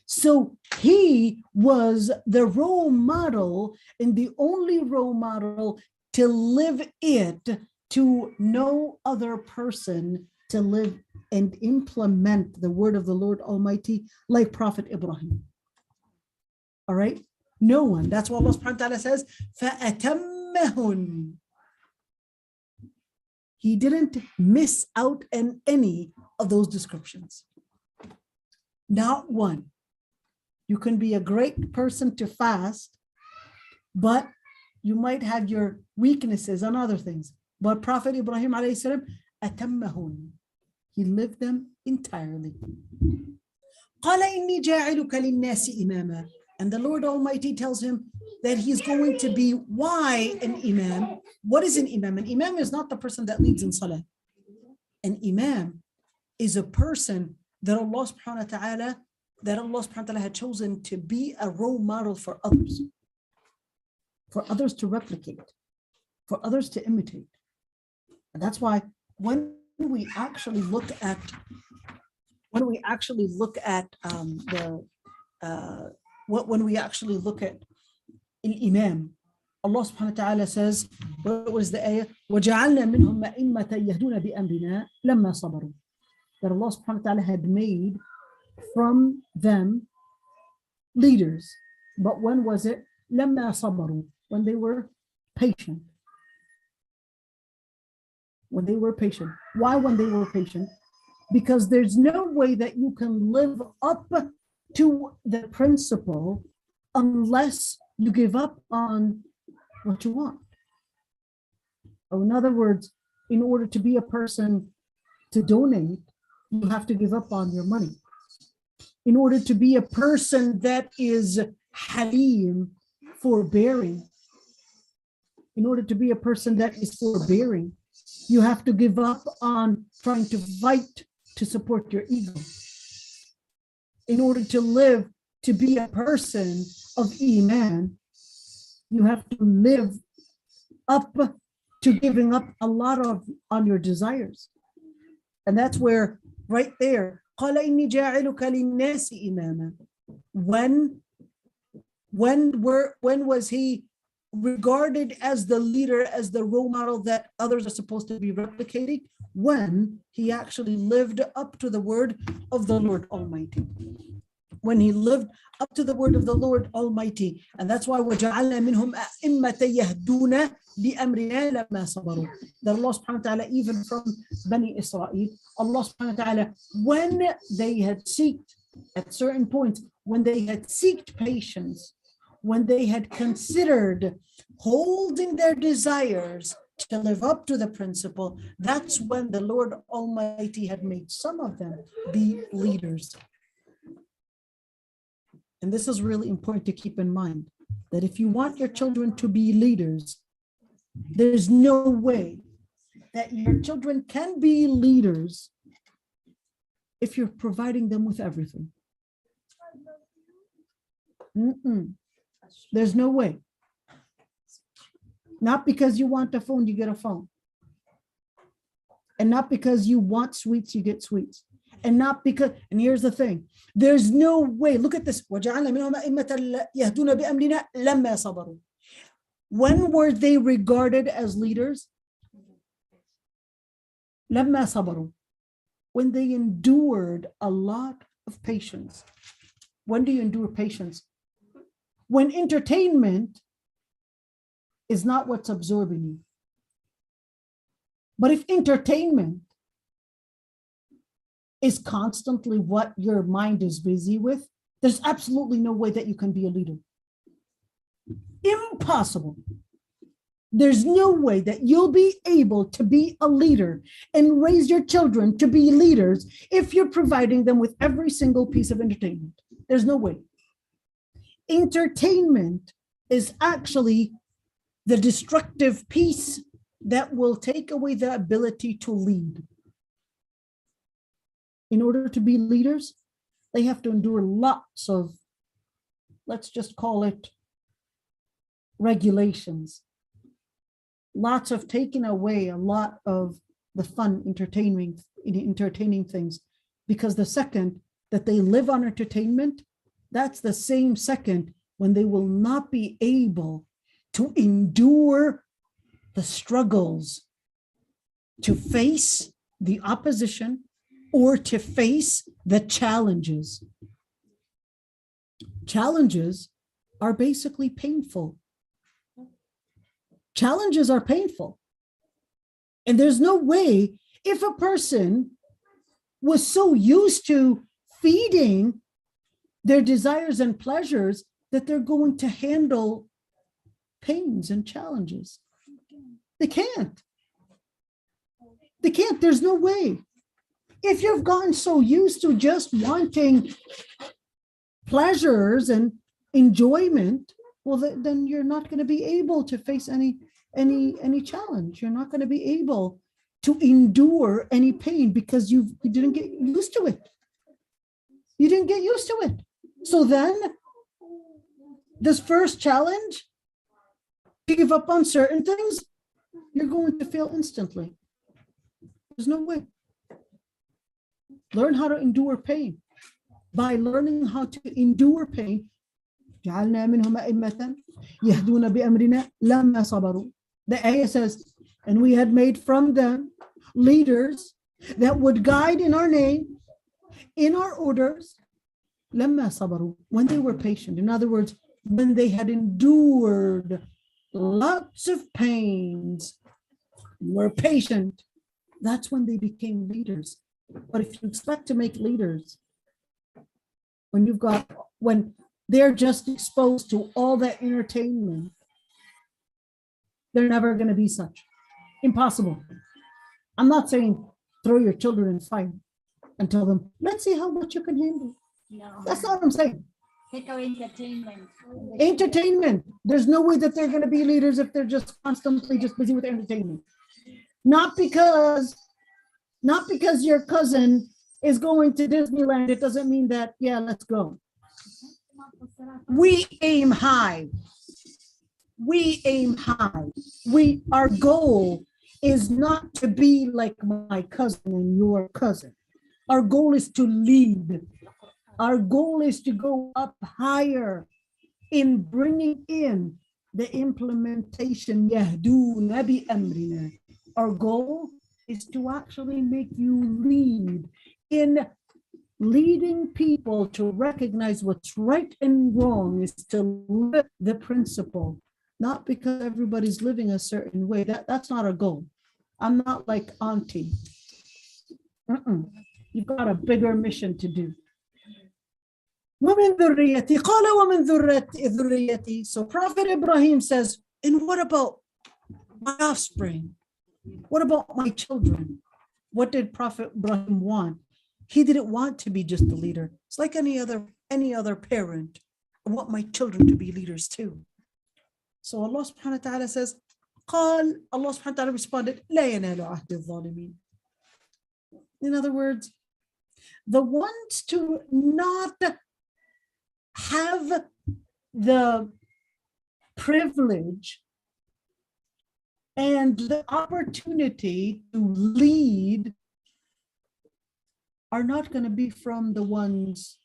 So he was the role model and the only role model to live it to no other person to live and implement the word of the Lord Almighty like Prophet Ibrahim. All right? No one. That's what Allah subhanahu wa ta'ala says, فَأَتَمَّهُنْ. He didn't miss out on any of those descriptions. Not one. You can be a great person to fast, but you might have your weaknesses on other things. But Prophet Ibrahim alayhi salam, أتمهن. He lived them entirely. قال إني جاعلك للناس إماما. And the Lord Almighty tells him that he's going to be, why an imam? What is an imam? An imam is not the person that leads in salah. An imam is a person that Allah subhanahu wa ta'ala had chosen to be a role model for others to replicate, for others to imitate. And that's why when we actually look at when we actually look at al-imam, Allah subhanahu wa ta'ala says, what was the ayah? وَجَعَلْنَا مِنْهُمْ أَئِمَّةً يَهْدُونَ بِأَمْرِنَا لَمَّا صَبَرُوا. That Allah subhanahu wa ta'ala had made from them leaders. But when was it? لَمَّا صَبَرُوا. When they were patient. When they were patient. Why when they were patient? Because there's no way that you can live up to the principle unless you give up on what you want. Or in other words, in order to be a person to donate, you have to give up on your money. In order to be a person that is halim, forbearing, in order to be a person that is forbearing, you have to give up on trying to fight to support your ego. In order to live, to be a person of Iman, you have to live up to giving up a lot on your desires. And that's where, right there, قَالَ إِنِّي جَاعِلُكَ لِلنَّاسِ إِمَامًا. When was he regarded as the leader, as the role model that others are supposed to be replicating, when he actually lived up to the word of the Lord Almighty. When he lived up to the word of the Lord Almighty. And that's why وَجَعَلْنَا مِنْهُمْ أَئِمَّةً يَهْدُونَ بِأَمْرِنَا لَمَّا صَبَرُوا. That Allah subhanahu wa ta'ala, even from Bani Israel, Allah subhanahu wa ta'ala, when they had seeked, at certain points, when they had seeked patience, when they had considered holding their desires to live up to the principle, that's when the Lord Almighty had made some of them be leaders. And this is really important to keep in mind, that if you want your children to be leaders, there's no way that your children can be leaders if you're providing them with everything. There's no way. Not because you want a phone, you get a phone. And not because you want sweets, you get sweets. And not because, and here's the thing, there's no way, look at this. When were they regarded as leaders? When they endured a lot of patience. When do you endure patience? When entertainment is not what's absorbing you. But if entertainment is constantly what your mind is busy with, there's absolutely no way that you can be a leader. Impossible. There's no way that you'll be able to be a leader and raise your children to be leaders if you're providing them with every single piece of entertainment. There's no way. Entertainment is actually the destructive piece that will take away the ability to lead. In order to be leaders, they have to endure lots of, let's just call it, regulations. Lots of taking away a lot of the fun, entertaining things. Because the second that they live on entertainment, that's the same second when they will not be able to endure the struggles, to face the opposition, or to face the challenges. Challenges are basically painful. Challenges are painful. And there's no way, if a person was so used to feeding their desires and pleasures, that they're going to handle pains and challenges. They can't. They can't. There's no way. If you've gotten so used to just wanting pleasures and enjoyment, well, then you're not going to be able to face any challenge. You're not going to be able to endure any pain because you didn't get used to it. You didn't get used to it. So then, this first challenge, to give up on certain things, you're going to fail instantly. There's no way. Learn how to endure pain. By learning how to endure pain, جعلنا منهم أئمة يهدون بأمرنا لما صبروا. The ayah says, and we had made from them leaders that would guide in our name, in our orders, لما صبروا, when they were patient. In other words, when they had endured lots of pains, were patient, that's when they became leaders. But if you expect to make leaders, when they're just exposed to all that entertainment, they're never going to be such. Impossible. I'm not saying throw your children in fire and tell them, let's see how much you can handle. No. That's not what I'm saying. Take away entertainment. Entertainment. There's no way that they're going to be leaders if they're just constantly just busy with entertainment. Not because your cousin is going to Disneyland, it doesn't mean that, yeah, let's go. We aim high. We aim high. Our goal is not to be like my cousin and your cousin. Our goal is to lead. Our goal is to go up higher in bringing in the implementation. يهدون بأمرنا. Our goal is to actually make you lead in leading people to recognize what's right and wrong, is to live the principle, not because everybody's living a certain way. That's not our goal. I'm not like auntie. You've got a bigger mission to do. وَمِن ذُرِّيَّتِي قَالَ وَمِن ذُرِّيَّتِي. So Prophet Ibrahim says, and what about my offspring? What about my children? What did Prophet Ibrahim want? He didn't want to be just the leader. It's like any other parent. I want my children to be leaders too. So Allah subhanahu wa ta'ala says, Allah subhanahu wa ta'ala responded, لا ينال عهد الظالمين. In other words, the ones to not have the privilege and the opportunity to lead are not going to be from the ones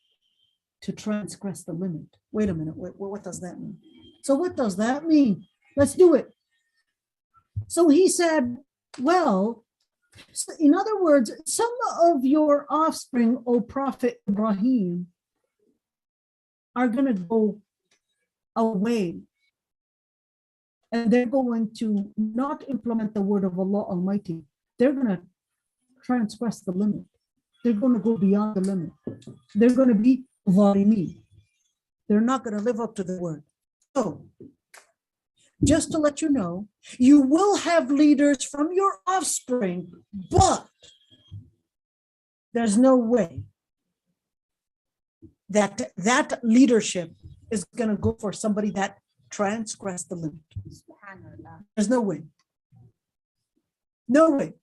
to transgress the limit. Wait a minute, what does that mean? So what does that mean? Let's do it. So he said, well, so in other words, some of your offspring, O Prophet Ibrahim, are going to go away. And they're going to not implement the word of Allah Almighty. They're going to transgress the limit. They're going to go beyond the limit. They're going to be zalimi. They're not going to live up to the word. So, just to let you know, you will have leaders from your offspring, but there's no way that that leadership is going to go for somebody that transgressed the limit. There's no way. No way.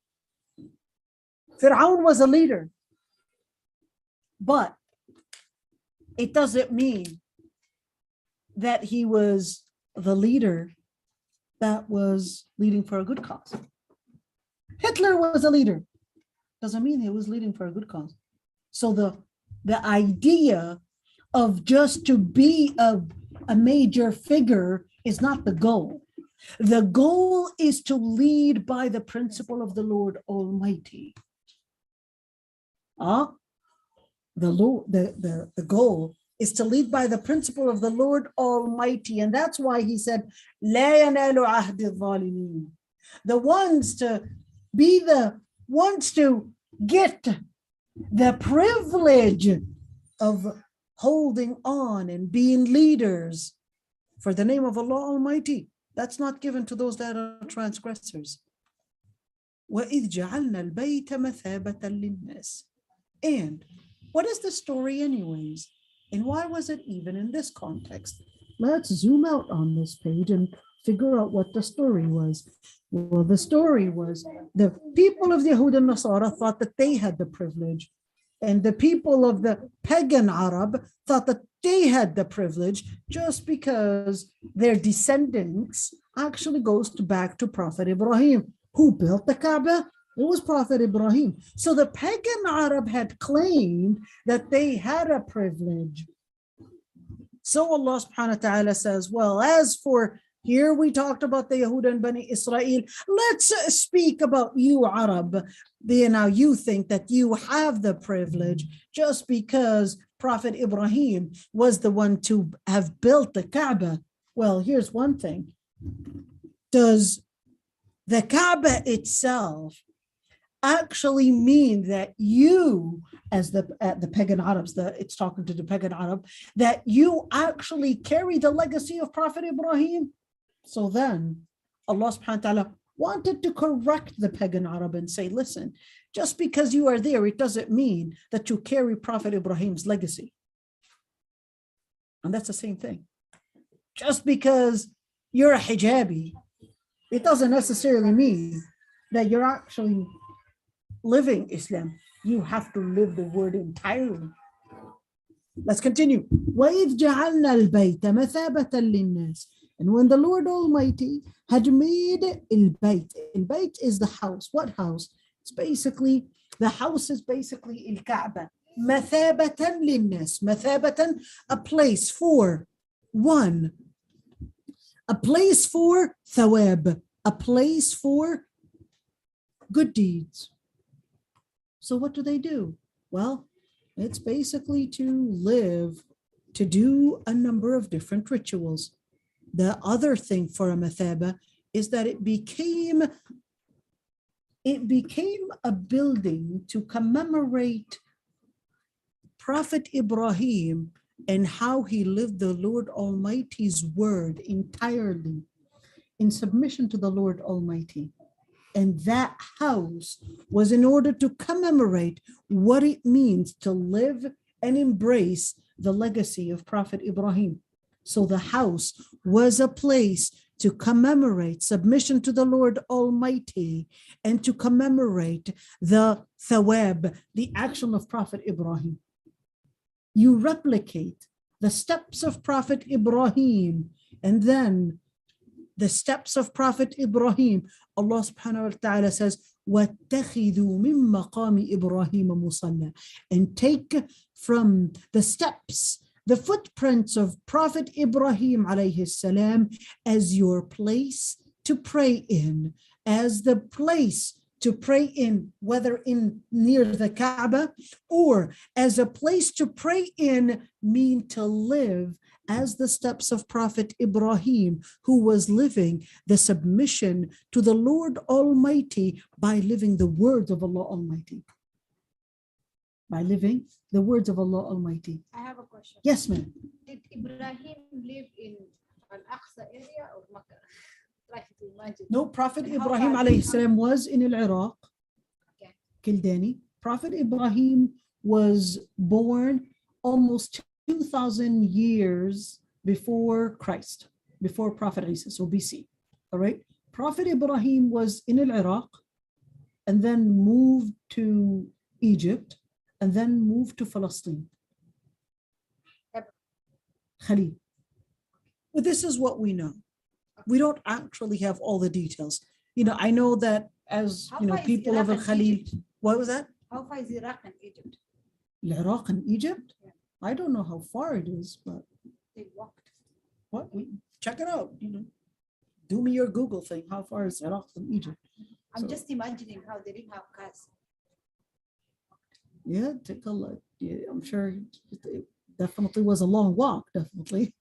Fir'aun was a leader, but it doesn't mean that he was the leader that was leading for a good cause. Hitler was a leader. Doesn't mean he was leading for a good cause. So the idea of just to be a major figure is not the goal. The goal is to lead by the principle of the Lord Almighty. The goal is to lead by the principle of the Lord Almighty. And that's why he said, لا ينال عهد الظالمين. The ones to be the ones to get the privilege of holding on and being leaders for the name of Allah Almighty. That's not given to those that are transgressors. وَإِذْ جَعَلْنَا الْبَيْتَ مَثَابَةً لِلنَّاسِ. And what is the story anyways? And why was it even in this context? Let's zoom out on this page and figure out what the story was. Well, the story was the people of the Yahud and Nasara thought that they had the privilege, and the people of the pagan Arab thought that they had the privilege just because their descendants actually goes back to Prophet Ibrahim. Who built the Kaaba? It was Prophet Ibrahim. So the pagan Arab had claimed that they had a privilege. So Allah subhanahu wa ta'ala says, well, as for here we talked about the Yahud and Bani Israel, let's speak about you, Arab. Now you think that you have the privilege just because Prophet Ibrahim was the one to have built the Kaaba. Well, here's one thing. Does the Kaaba itself actually mean that you, as the pagan Arabs, it's talking to the pagan Arab, that you actually carry the legacy of Prophet Ibrahim? So then Allah subhanahu wa ta'ala wanted to correct the pagan Arab and say, listen, just because you are there, it doesn't mean that you carry Prophet Ibrahim's legacy. And that's the same thing. Just because you're a hijabi, it doesn't necessarily mean that you're actually living Islam. You have to live the word entirely. Let's continue. وَإِذْ جَعَلْنَا الْبَيْتَ مَثَابَةً لِلنَّاسِ. And when the Lord Almighty had made al-bayt, al-bayt is the house. What house? It's basically, the house is basically al-Kaaba. مَثَابَةً لِلنَّاسِ. مَثَابَةً, a place for one, a place for thawab, a place for good deeds. So what do? Well, it's basically to do a number of different rituals. The other thing for a mathaba is that it became a building to commemorate Prophet Ibrahim and how he lived the Lord Almighty's word entirely in submission to the Lord Almighty. And that house was in order to commemorate what it means to live and embrace the legacy of Prophet Ibrahim. So the house was a place to commemorate submission to the Lord Almighty and to commemorate the thawab, the action of Prophet Ibrahim. You replicate the steps of Prophet Ibrahim, and then the steps of Prophet Ibrahim, Allah subhanahu wa ta'ala says, وَاتَّخِذُوا مِن مَّقَامِ إِبْرَاهِيمَ مُصَلَّى, and take from the steps, the footprints of Prophet Ibrahim alayhi salam as your place to pray in, as the place to pray in, whether in near the Kaaba or as a place to pray in, mean to live as the steps of Prophet Ibrahim, who was living the submission to the Lord Almighty by living the words of Allah Almighty. By living the words of Allah Almighty. I have a question. Yes, ma'am. Did Ibrahim live in Al-Aqsa area or Makkah? Try to imagine. No, Prophet And how Ibrahim far alayhi did- salam was in Iraq, Okay. Kildani. Prophet Ibrahim was born almost 2,000 years before Christ, before Prophet Isa, so BC. All right. Prophet Ibrahim was in Iraq and then moved to Egypt and then moved to Palestine. Khalid. Well, this is what we know. We don't actually have all the details. You know, I know that as, How you know, far is people of Iraq Al and Khalil, Egypt? what was that? How far is Iraq and Egypt? Iraq and Egypt? Yeah. I don't know how far it is, but They walked. what? Check it out. You know, do me your Google thing. How far is Iraq from Egypt? I'm So- just imagining how they didn't have cars. Yeah, take a look. Yeah, I'm sure it definitely was a long walk, definitely.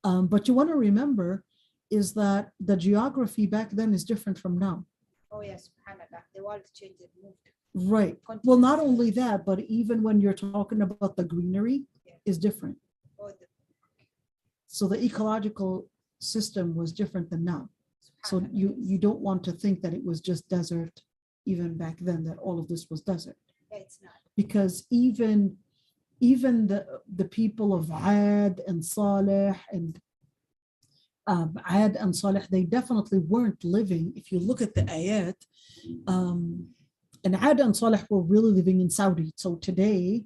But you want to remember is that the geography back then is different from now. Oh yes, subhanallah. The world changed and moved. Right. Well, not only that, but even when you're talking about the greenery is different. Oh, the, So the ecological system was different than now. So subhanallah. you don't want to think that it was just desert even back then, that all of this was desert. Yeah, it's not. Because even the people of Ad and Saleh and Ad and Saleh, they definitely weren't living. If you look at the ayat, and Ad and Saleh were really living in Saudi. So today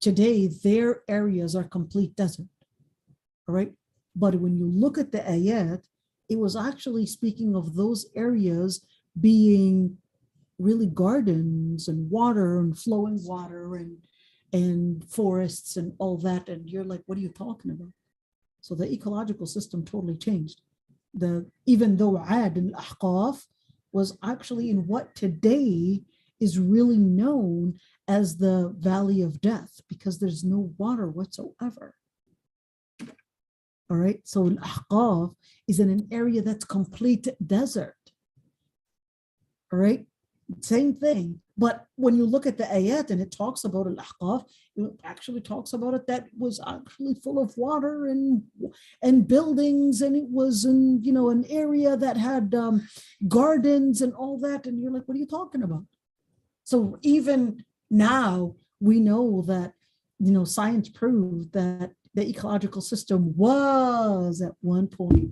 their areas are complete desert. All right. But when you look at the ayat, it was actually speaking of those areas being really gardens and water and flowing water and forests and all that. And you're like, what are you talking about? So the ecological system totally changed. Even though Ad and Ahqaf was actually in what today is really known as the Valley of Death, because there's no water whatsoever. All right, so Al-Ahqaf is in an area that's complete desert. All right, same thing. But when you look at the ayat and it talks about Al-Ahqaf, it actually talks about it that was actually full of water and buildings, and it was in, you know, an area that had gardens and all that. And you're like, what are you talking about? So even now we know that, you know, science proved that the ecological system was at one point,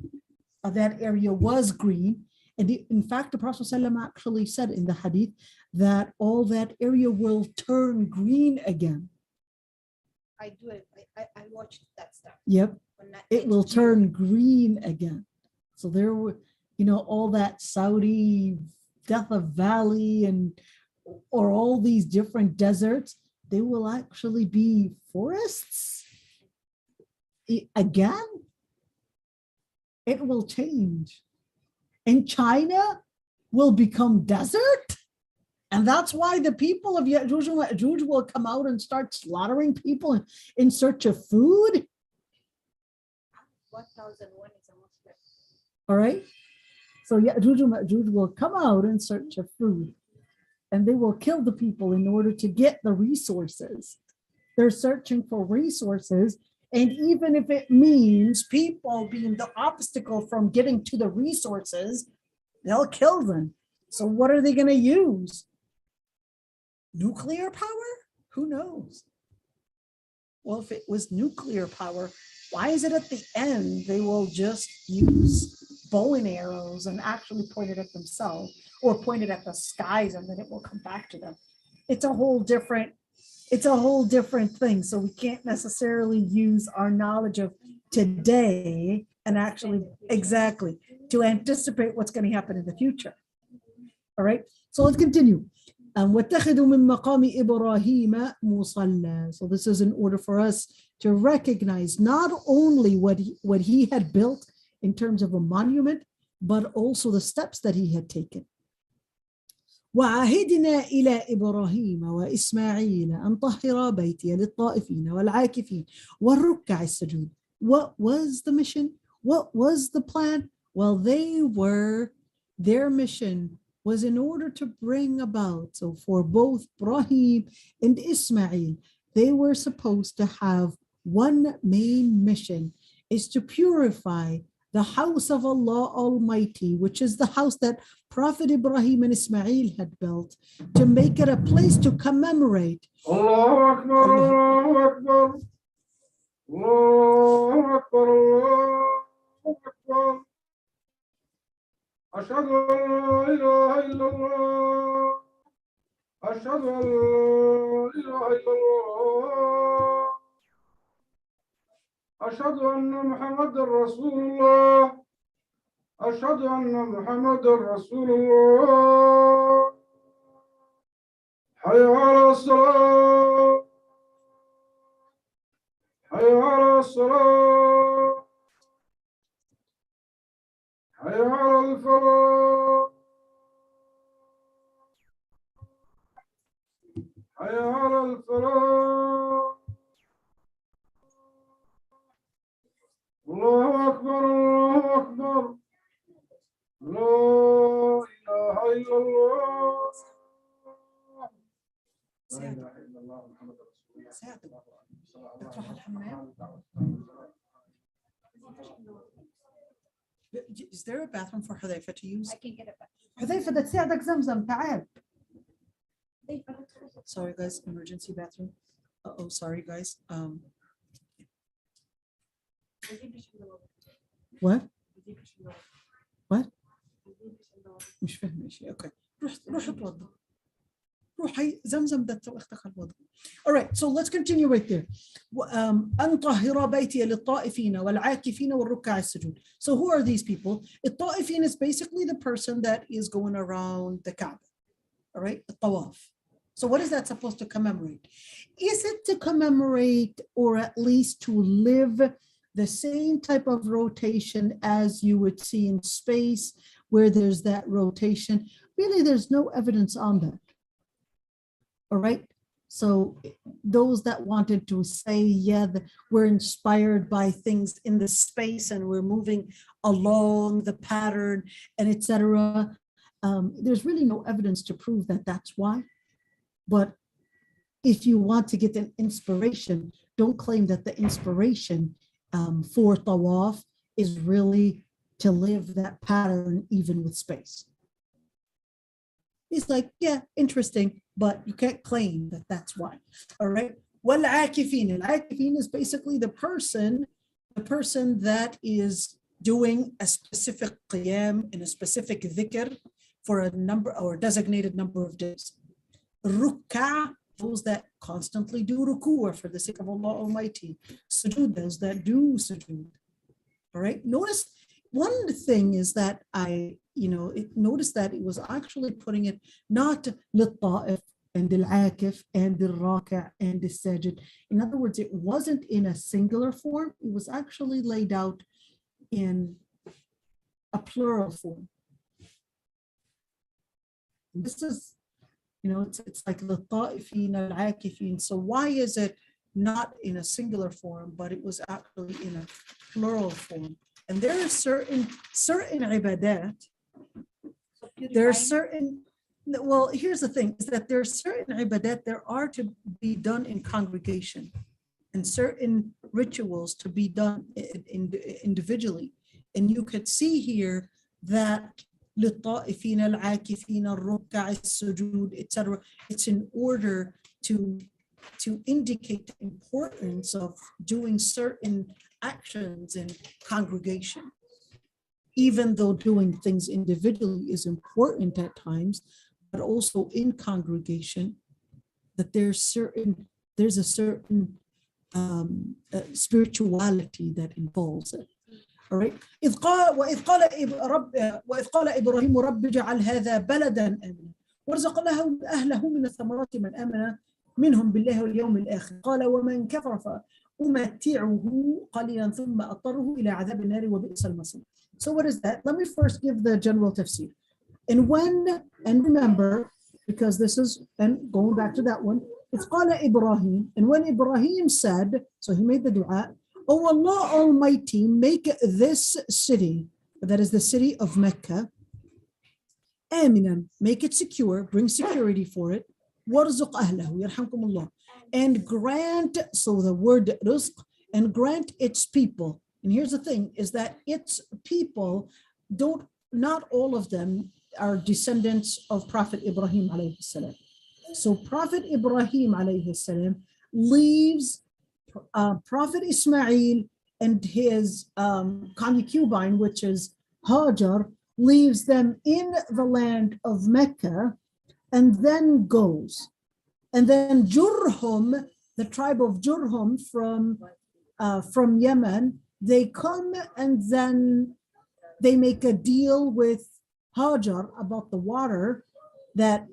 that area was green. And in fact, the Prophet ﷺ actually said in the hadith that all that area will turn green again. I do it. I watched that stuff. Yep, on that it will HG. turn green again. So there were, you know, all that Saudi Death of Valley or all these different deserts, they will actually be forests again. It will change. And China will become desert. And that's why the people of Ya'juj and Ma'juj will come out and start slaughtering people in search of food. 1001 is almost there. All right. So Ya'juj and Ma'juj will come out in search of food. And they will kill the people in order to get the resources. They're searching for resources. And even if it means people being the obstacle from getting to the resources, they'll kill them. So what are they going to use? Nuclear power? Who knows? Well, if it was nuclear power, why is it at the end they will just use bow and arrows and actually point it at themselves or point it at the skies and then it will come back to them? It's a whole different thing. So we can't necessarily use our knowledge of today and actually exactly to anticipate what's going to happen in the future. All right, so let's continue. وَاتَّخِذُوا مِن مَّقَامِ إِبْرَاهِيمَ مُصَلًّى. So this is in order for us to recognize not only what he had built in terms of a monument, but also the steps that he had taken. وعهدنا إلى إبراهيم وإسماعيل أن طهر بيتي للطائفين والعاكفين والركع السجود. What was the mission? What was the plan? Well, their mission was in order to bring about, so for both Ibrahim and Ismail, they were supposed to have one main mission, is to purify the house of Allah Almighty, which is the house that Prophet Ibrahim and Ismail had built, to make it a place to commemorate. Allahu Akbar, Allahu Akbar, Allahu Akbar, Allahu Akbar. أشهد أن لا إله إلا الله أشهد أن لا إله إلا الله أشهد أن محمد رسول الله أشهد أن محمد رسول الله حي على الصلاة حي على الصلاة حي على الفلاح حي على الفلاح الله أكبر الله أكبر لا إله إلا الله لا إله إلا الله محمد رسول الله تروح الحمام؟ Is there a bathroom for Hudayfa to use? I can get it back. Hudayfa, ده تساعدك زمزم تعال. Sorry guys, emergency bathroom. Oh, sorry guys. What? What? مش فاهمة شيء. Okay. روح اتوضى. روح هي زمزم ده اختك الوضع. All right, so let's continue right there. أن طهر بيتي للطائفين والعاكفين والركع السجود. So who are these people? الطائفين is basically the person that is going around the Kaaba. All right, the tawaf. So what is that supposed to commemorate? Is it to commemorate or at least to live the same type of rotation as you would see in space where there's that rotation? Really, there's no evidence on that. All right. So those that wanted to say, yeah, we're inspired by things in the space and we're moving along the pattern and etc. There's really no evidence to prove that that's why. But if you want to get an inspiration, don't claim that the inspiration for tawaf is really to live that pattern even with space. It's like, yeah, interesting, but you can't claim that that's why. All right. وَالْعَاكِفِينَ. Al-'akifin is basically the person that is doing a specific qiyam in a specific dhikr for a number or designated number of days. Ruk'a, those that constantly do ruku' for the sake of Allah Almighty. Sujood, those that do sujood. All right. Notice one thing is that notice that it was actually putting it not للطائف and al-akif and al-raka' and al-sajid. In other words, it wasn't in a singular form. It was actually laid out in a plural form. This is, it's like the ta'ifin, al-akifin. So why is it not in a singular form, but it was actually in a plural form? And there are certain ibadat. There are certain, well, here's the thing, is that there are certain ibadat that are to be done in congregation, and certain rituals to be done individually. And you could see here that للطائفين العاكفين الركع السجود, etc. It's in order to indicate the importance of doing certain actions in congregation. Even though doing things individually is important at times, but also in congregation, that there's a certain spirituality that involves it. All right. وإذ قال إبراهيم رب اجعل هذا بلدا آمنا وارزق أهله من الثمرات من آمن منهم بالله واليوم الآخر قال ومن كفر فأمتعه قليلا ثم أضطره إلى عذاب النار وبئس المصير. So what is that? Let me first give the general tafsir. And remember, because this is, and going back to that one, it's قال Ibrahim, and when Ibrahim said, so he made the dua, "Oh Allah Almighty, make this city," that is the city of Mecca, آمنا, make it secure, bring security for it, وارزق أهله, يرحمكم الله, and grant, so the word rizq, and grant its people. And here's the thing, is that its people not all of them are descendants of Prophet Ibrahim alayhi salam. So Prophet Ibrahim alayhi salam leaves Prophet Ismail and his concubine, which is Hajar, leaves them in the land of Mecca and then goes. And then Jurhum, the tribe of Jurhum from Yemen, they come and then they make a deal with Hajar about the water that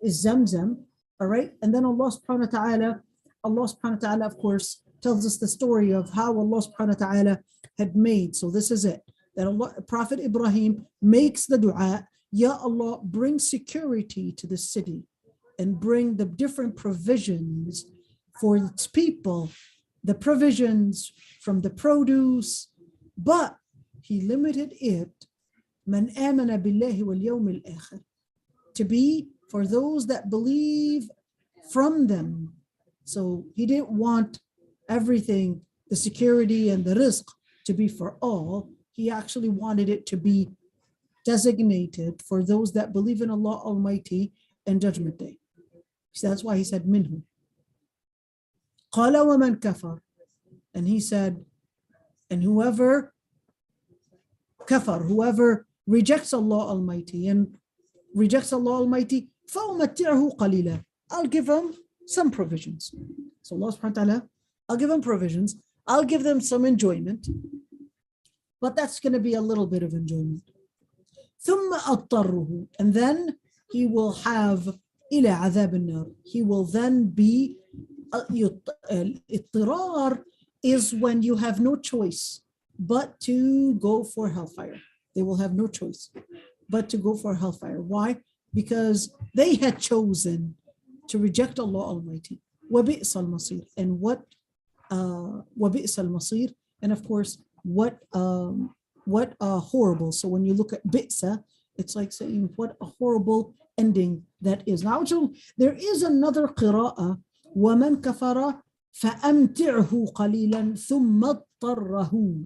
is Zamzam, all right? And then Allah subhanahu wa ta'ala, of course, tells us the story of how Allah subhanahu wa ta'ala had made. So this is it, that Prophet Ibrahim makes the dua, Ya Allah, bring security to the city and bring the different provisions for its people, the provisions from the produce, but he limited it, Man amana billahi wal yawm al-akhir, to be for those that believe from them. So he didn't want everything, the security and the rizq, to be for all. He actually wanted it to be designated for those that believe in Allah Almighty and Judgment Day. So that's why he said minhum. قال ومن كفر, and he said, and whoever kafar, whoever rejects Allah Almighty and rejects Allah Almighty, فَأُمَتِّعْهُ قَلِيلًا, I'll give him some provisions. So Allah subhanahu wa ta'ala, I'll give them provisions, I'll give them some enjoyment, but that's going to be a little bit of enjoyment. ثُمَّ أَضْطَرُّهُ, and then he will have إِلَى عَذَابِ النَّارِ, he will then be, اضطرار is when you have no choice but to go for hellfire. They will have no choice but to go for hellfire. Why? Because they had chosen to reject Allah Almighty. وَبِئْسَ الْمَصِيرِ, and وَبِئْسَ الْمَصِيرِ, and of course, what horrible. So when you look at bi'sa, it's like saying what a horrible ending that is. Now, there is another qira'ah, وَمَنْ كَفَرَ فَأَمْتِعْهُ قَلِيلًا ثُمَّ اضْطَرَّهُ.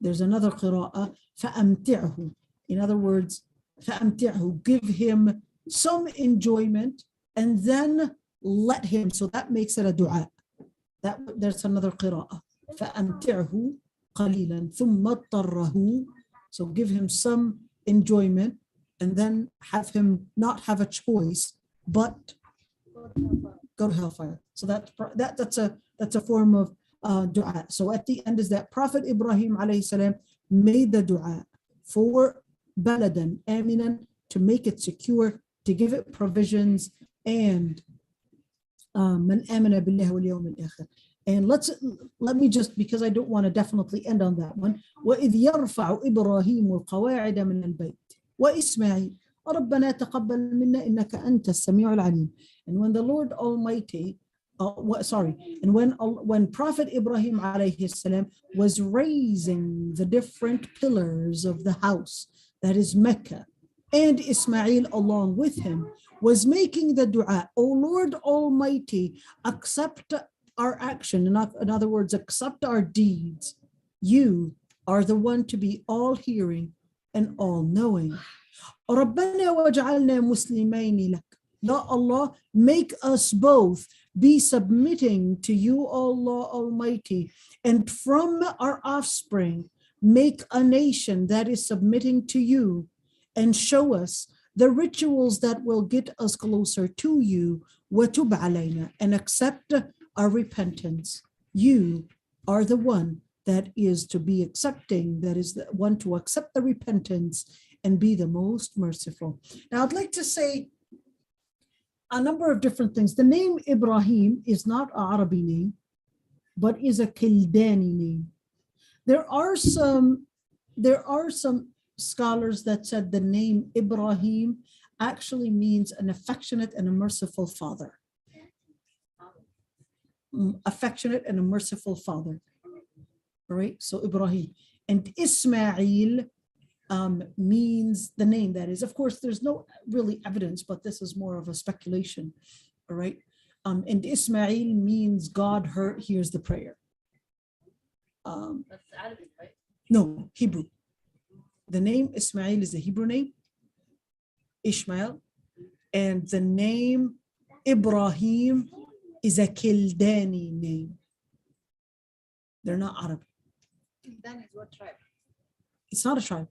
There's another qira'ah, فَأَمْتِعْهُ. In other words, فَأَمْتِعْهُ, give him some enjoyment and then let him. So that makes it a dua. There's another qira'ah. فَأَمْتِعْهُ قَلِيلًا ثُمَّ اضْطَرَّهُ. So give him some enjoyment and then have him not have a choice but go to hellfire. So that's a form of dua. So at the end is that Prophet Ibrahim alayhi salam made the dua for baladan aminan, to make it secure, to give it provisions, and man amana billahi wal yawm al akhir, And let me just, because I don't want to definitely end on that one. وَإِذْ يَرْفَعُ إِبْرَاهِيمُ الْقَوَاعِدَ مِنَ الْبَيْتِ وَإِسْمَاعِيلُ رَبَّنَا تَقَبَّلْ مِنَّا إِنَّكَ أَنْتَ السَّمِيعُ الْعَلِيمُ. And when the Lord Almighty, and when Prophet Ibrahim alayhi salam was raising the different pillars of the house, that is Mecca, and Ismail along with him was making the dua, O Lord Almighty, accept our action. In other words, accept our deeds. You are the one to be all hearing and all knowing. رَبَّنَا وَجْعَلْنَا مُسْلِمَيْنِ لَكَ. Ya Allah, make us both be submitting to you, Allah Almighty, and from our offspring, make a nation that is submitting to you, and show us the rituals that will get us closer to you, وَتُبْ عَلَيْنَا, and accept our repentance. You are the one that is to be accepting, that is the one to accept the repentance and be the most merciful. Now, I'd like to say a number of different things. The name Ibrahim is not an Arabic name, but is a Kildani name. There are some scholars that said the name Ibrahim actually means an affectionate and a merciful father. Affectionate and a merciful father. All right, so Ibrahim. And Ismail means the name, that is. Of course, there's no really evidence, but this is more of a speculation. All right. And Ismail means God hears the prayer. That's Arabic, right? No, Hebrew. The name Ismail is the Hebrew name, Ishmael, and the name Ibrahim is a Kildani name. They're not Arabic. Then is what tribe? It's not a tribe.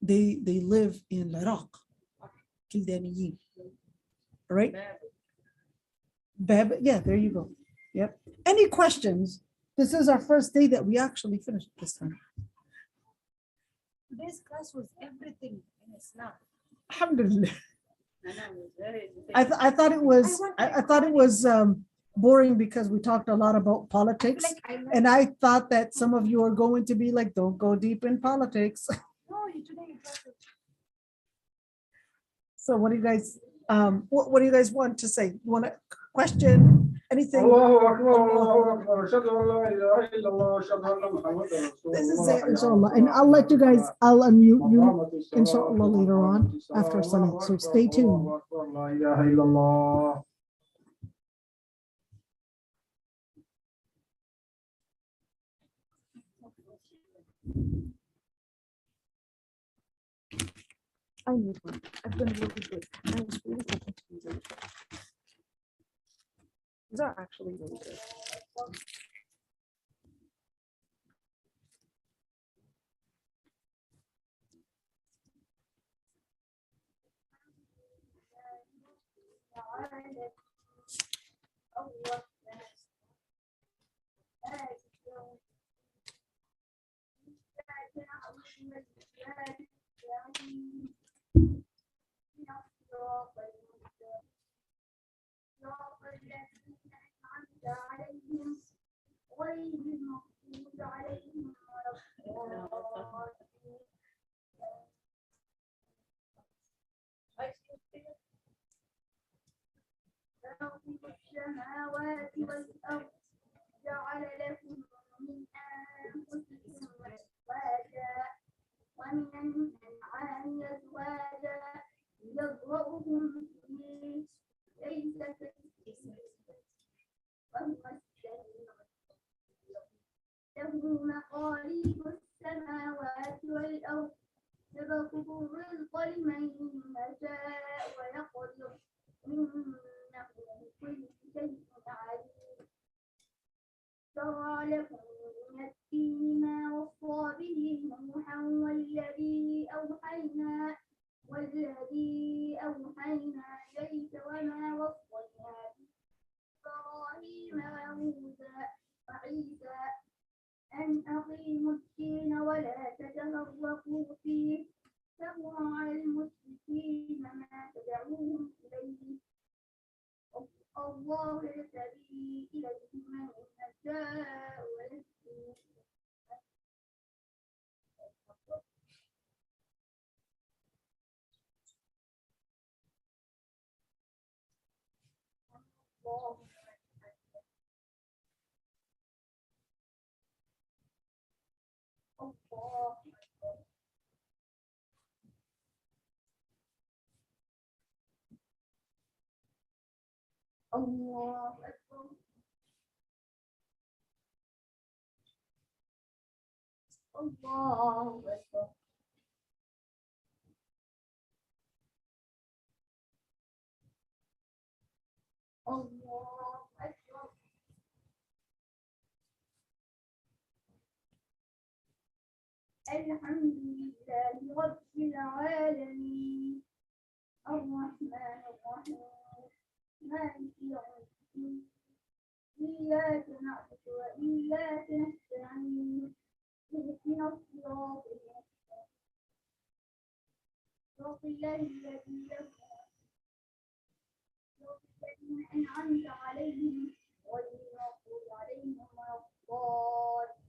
They live in Iraq. Kildaniyin. All right? Bab, yeah, there you go. Yep. Any questions? This is our first day that we actually finished this time. Today's class was everything in Islam. Alhamdulillah. I know, it was very I thought it was boring because we talked a lot about politics, and I thought that some of you are going to be like, don't go deep in politics. No, today you got it. So what do you guys what do you guys want to say? You want to question anything? Allahu Akbar, Allahu Akbar. Ashhadu an la ilaha illallah, ashhadu anna Muhammadan This is Rasulullah. it, inshallah. And I'll let you guys, I'll unmute you, inshallah, later on after Salat. So stay tuned. Allahu Akbar, la ilaha illallah. I need one. I've been really good. I was really hoping to use it. These are actually really good. السماوات والأرض جعل لكم من أنفسكم أزواجا ومن الأنعام أزواجا يذرؤكم فيه ليس كمثله وهو السميع له مقاليد السماوات والأرض يبسط الرزق لمن يشاء ويقدر إنه بكل شيء عليم شرع لكم من الدين ما وصى به نوحا والذي أوحينا إليك وما وصينا به إبراهيم وموسى وعيسى أن أقيموا الدين ولا تتفرقوا فيه كبر على المشركين ما تدعوهم إليه الله يهتدي إليه من النساء ولستم الله الله أكبر الله أكبر الله أكبر الحمد لله رب العالمين الرحمن الرحيم مالك يوم الدين إياك نعبد وإياك نستعين اهدنا الصراط المستقيم صراط الذين أنعمت عليهم غير المغضوب عليهم ولا الضالين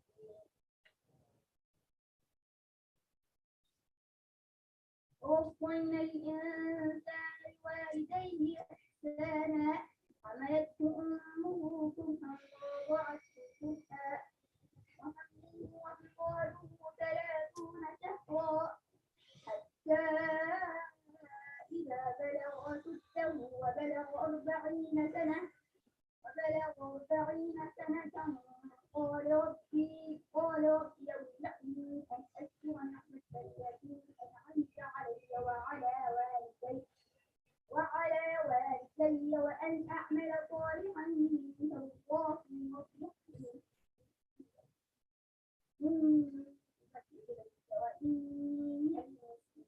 ووصينا الإنسان بوالديه إحسانا حملته أمه كرها ووضعته كرها وحمله وفصاله 30 شهرا حتى إذا بلغ أشده وبلغ 40 سنة قال ربي أوزعني أن أشكر نعمتك التي أنعمت علي وعلى والدي وأن أعمل صالحا ترضاه واصلح لي إني تبت إليك وإني من المسلمين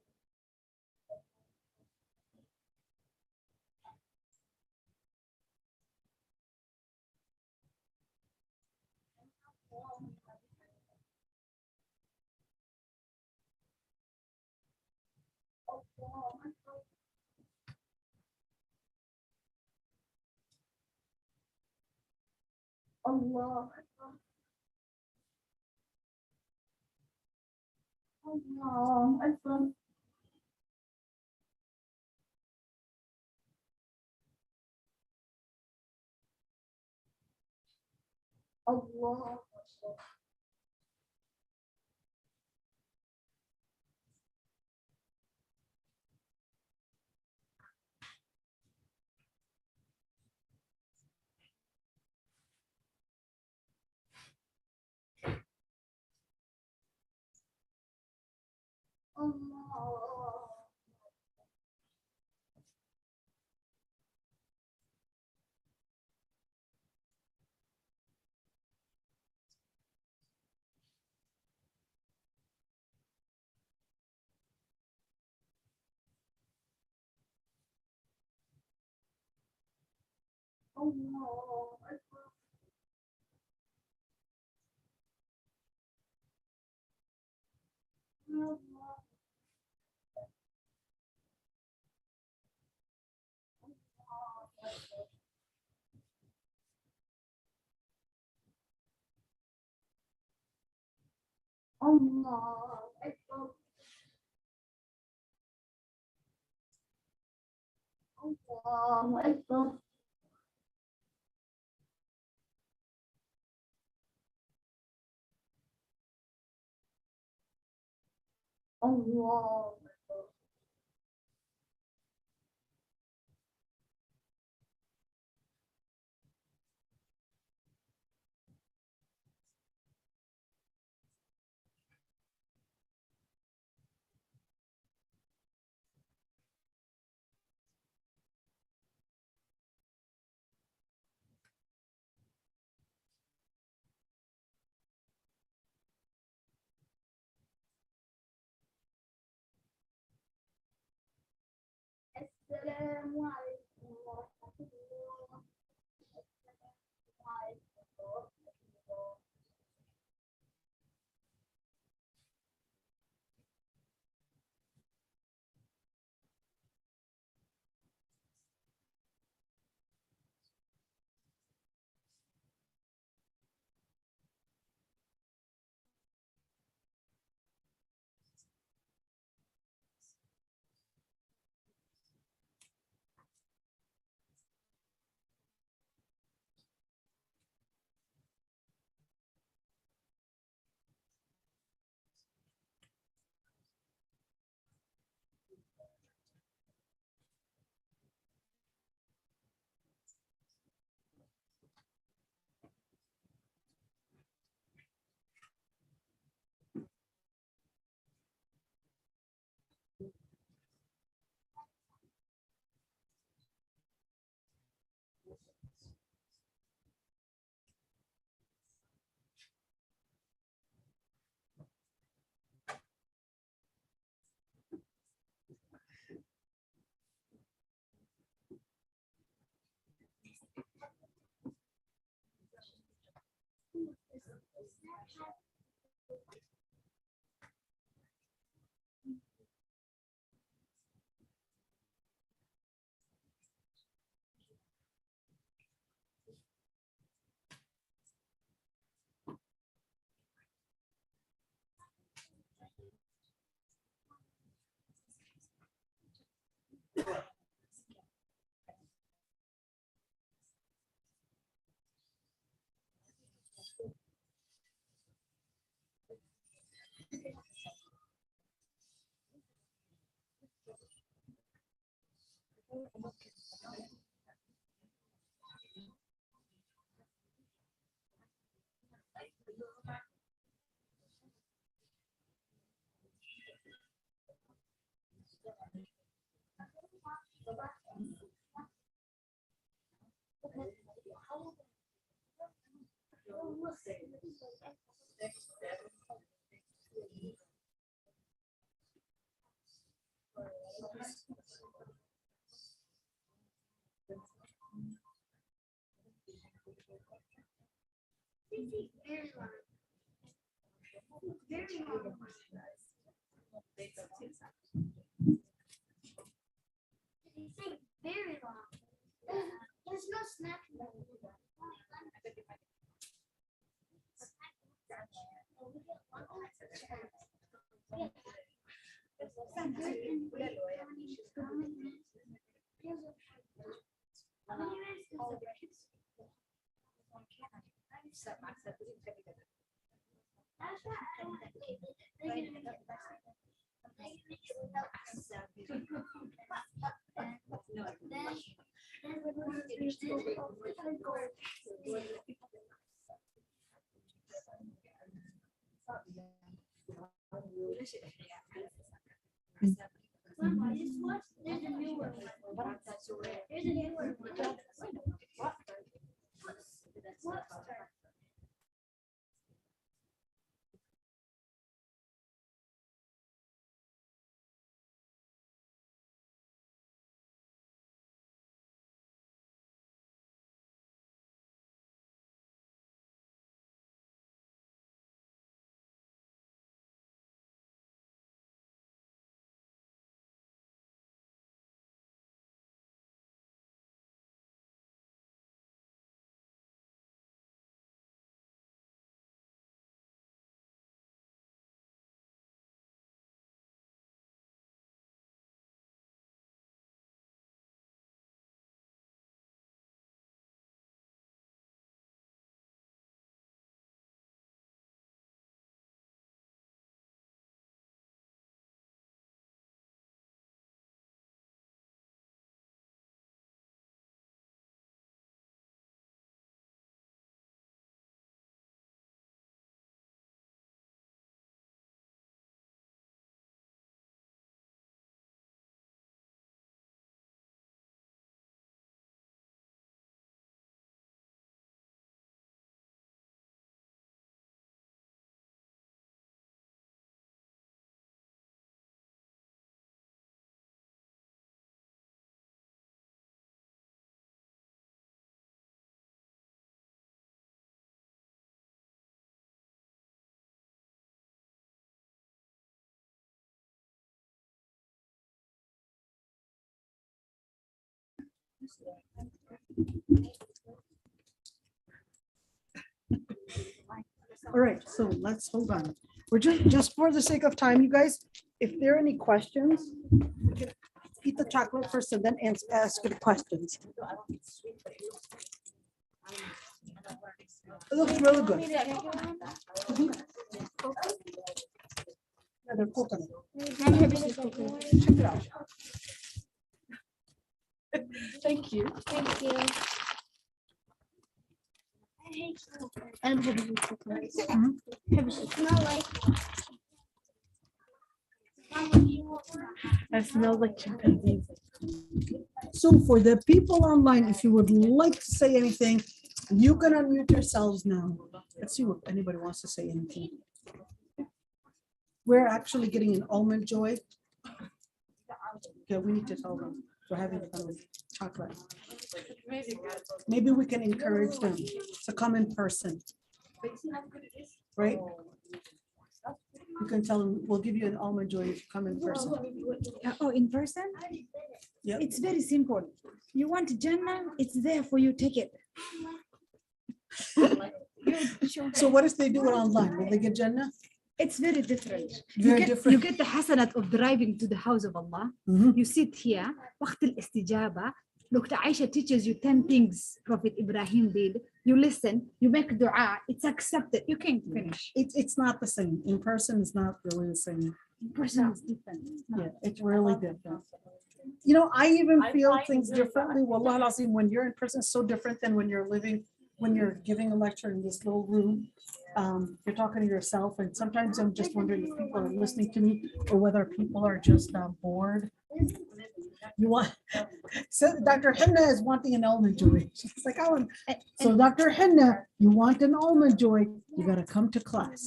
الله أكبر الله أكبر الله أكبر الله الله أكبر الله الله أكبر الله أكبر الله السلام عليكم ورحمة الله السلام عليكم ورحمة الله Very long. Very long. Very long. There's no snack. There's a new one. There's a new one. All right, so let's hold on. We're just for the sake of time, you guys, if there are any questions, we can eat the chocolate first and then ask the questions. It looks really good. Mhm. Yeah, they're coconut. Check it out. Thank you. Thank you. And smell like. I smell like chimpanzees. So for the people online, if you would like to say anything, you can unmute yourselves now. Let's see what anybody wants to say anything. We're actually getting an almond joy. Yeah, we need to tell them we're having fun with chocolate. Maybe we can encourage them to come in person. Right? You can tell them, we'll give you an almond joy if you come in person. Oh, in person? Yep. It's very simple. You want Jannah, it's there for you, take it. So what if they do it online? Will they get Jannah? It's very different. Very You different. get the hasanat of driving to the house of Allah. Mhm. You sit here, وقت الاستجابة. Dr. Aisha teaches you 10 things Prophet Ibrahim did. You listen, you make dua, it's accepted. You can't finish. It's not the same. In person, it's not really the same. Person is different. Yeah, it's really different. You know, I even feel things differently. Wallah al-Azim, when you're in person, it's so different than when you're giving a lecture in this little room. You're talking to yourself, and sometimes I'm just wondering if people are listening to me or whether people are just bored. You want, so Dr. Henna is wanting an almond joy. She's like, I want, so Dr. Henna, you want an almond joy, you gotta come to class.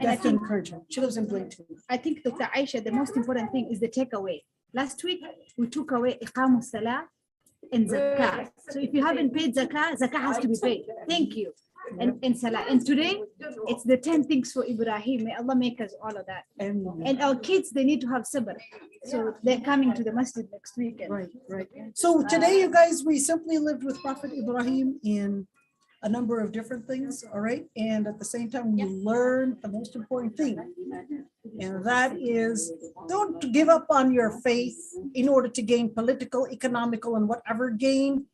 You have to encourage her. She lives in Blaine too. I think Dr. Aisha, the most important thing is the takeaway. Last week, we took away Iqam salah and zakah. So if you haven't paid zakah, zakah has to be paid. Thank you. And salah. And today, it's the 10 things for Ibrahim. May Allah make us all of that. And our kids, they need to have sabr. So they're coming to the masjid next weekend. Right. So today, you guys, we simply lived with Prophet Ibrahim in a number of different things, all right? And at the same time, we learned the most important thing. And that is, don't give up on your faith in order to gain political, economical, and whatever gain.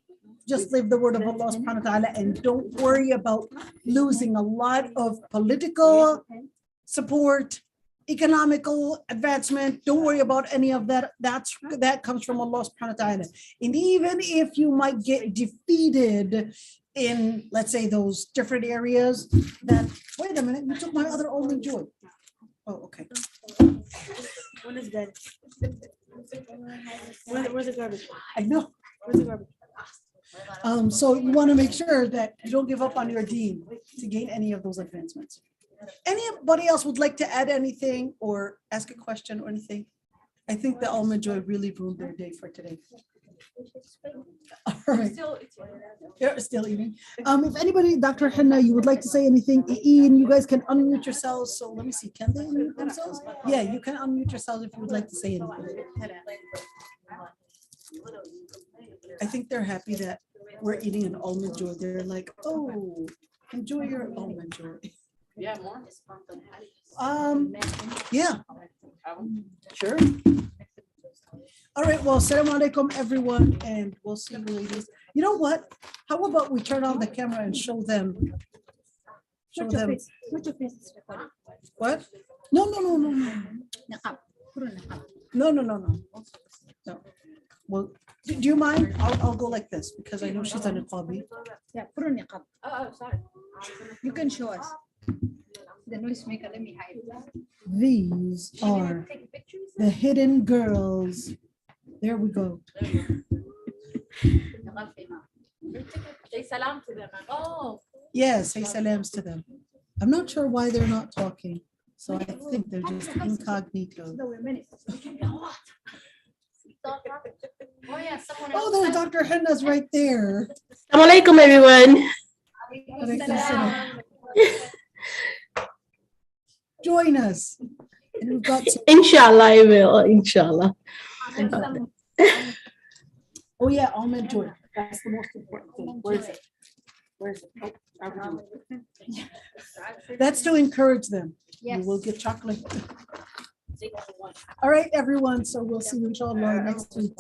Just live the word of Allah subhanahu wa ta'ala and don't worry about losing a lot of political support, economical advancement. Don't worry about any of that. That comes from Allah subhanahu wa ta'ala. And even if you might get defeated in, let's say, those different areas, that, wait a minute, you took my other almond joy. Oh, okay. What is that? Where's the garbage? I know. Where's the garbage? So you want to make sure that you don't give up on your deen to gain any of those advancements. Anybody else would like to add anything or ask a question or anything? I think the almond joy really ruined their day for today. All right. You're still eating. If anybody, Dr. Henna, you would like to say anything, Ian, you guys can unmute yourselves. So let me see, can they unmute themselves? Yeah, you can unmute yourselves if you would like to say anything. I think they're happy that we're eating an almond joy. They're like, oh, enjoy your almond joy. Yeah, more. Yeah. Sure. All right, well, assalamu alaikum, everyone, and we'll see you ladies. You know what? How about we turn on the camera and show them? What your face is recording. What? No. Niqab. Put on niqab. No. Well, do you mind? I'll go like this because I know she's on a hobby. Yeah, put on niqab. Oh, sorry. You can show us. The noisemaker, let me hide. These are the hidden girls. There we go. Say salam to them. Oh. Yes, say salams to them. I'm not sure why they're not talking. So I think they're just incognito. No, wait a minute. Oh, yeah, someone Oh, there's Dr. Henna's right there. Assalamu alaikum, everyone. Join us. And we've got some, Inshallah, I will. Inshallah. oh yeah, almond joy. That's the most important thing. Where is it? Oh, are we doing it? That's to encourage them. Yes. We'll get chocolate. All right, everyone. So we'll see you inshallah next week.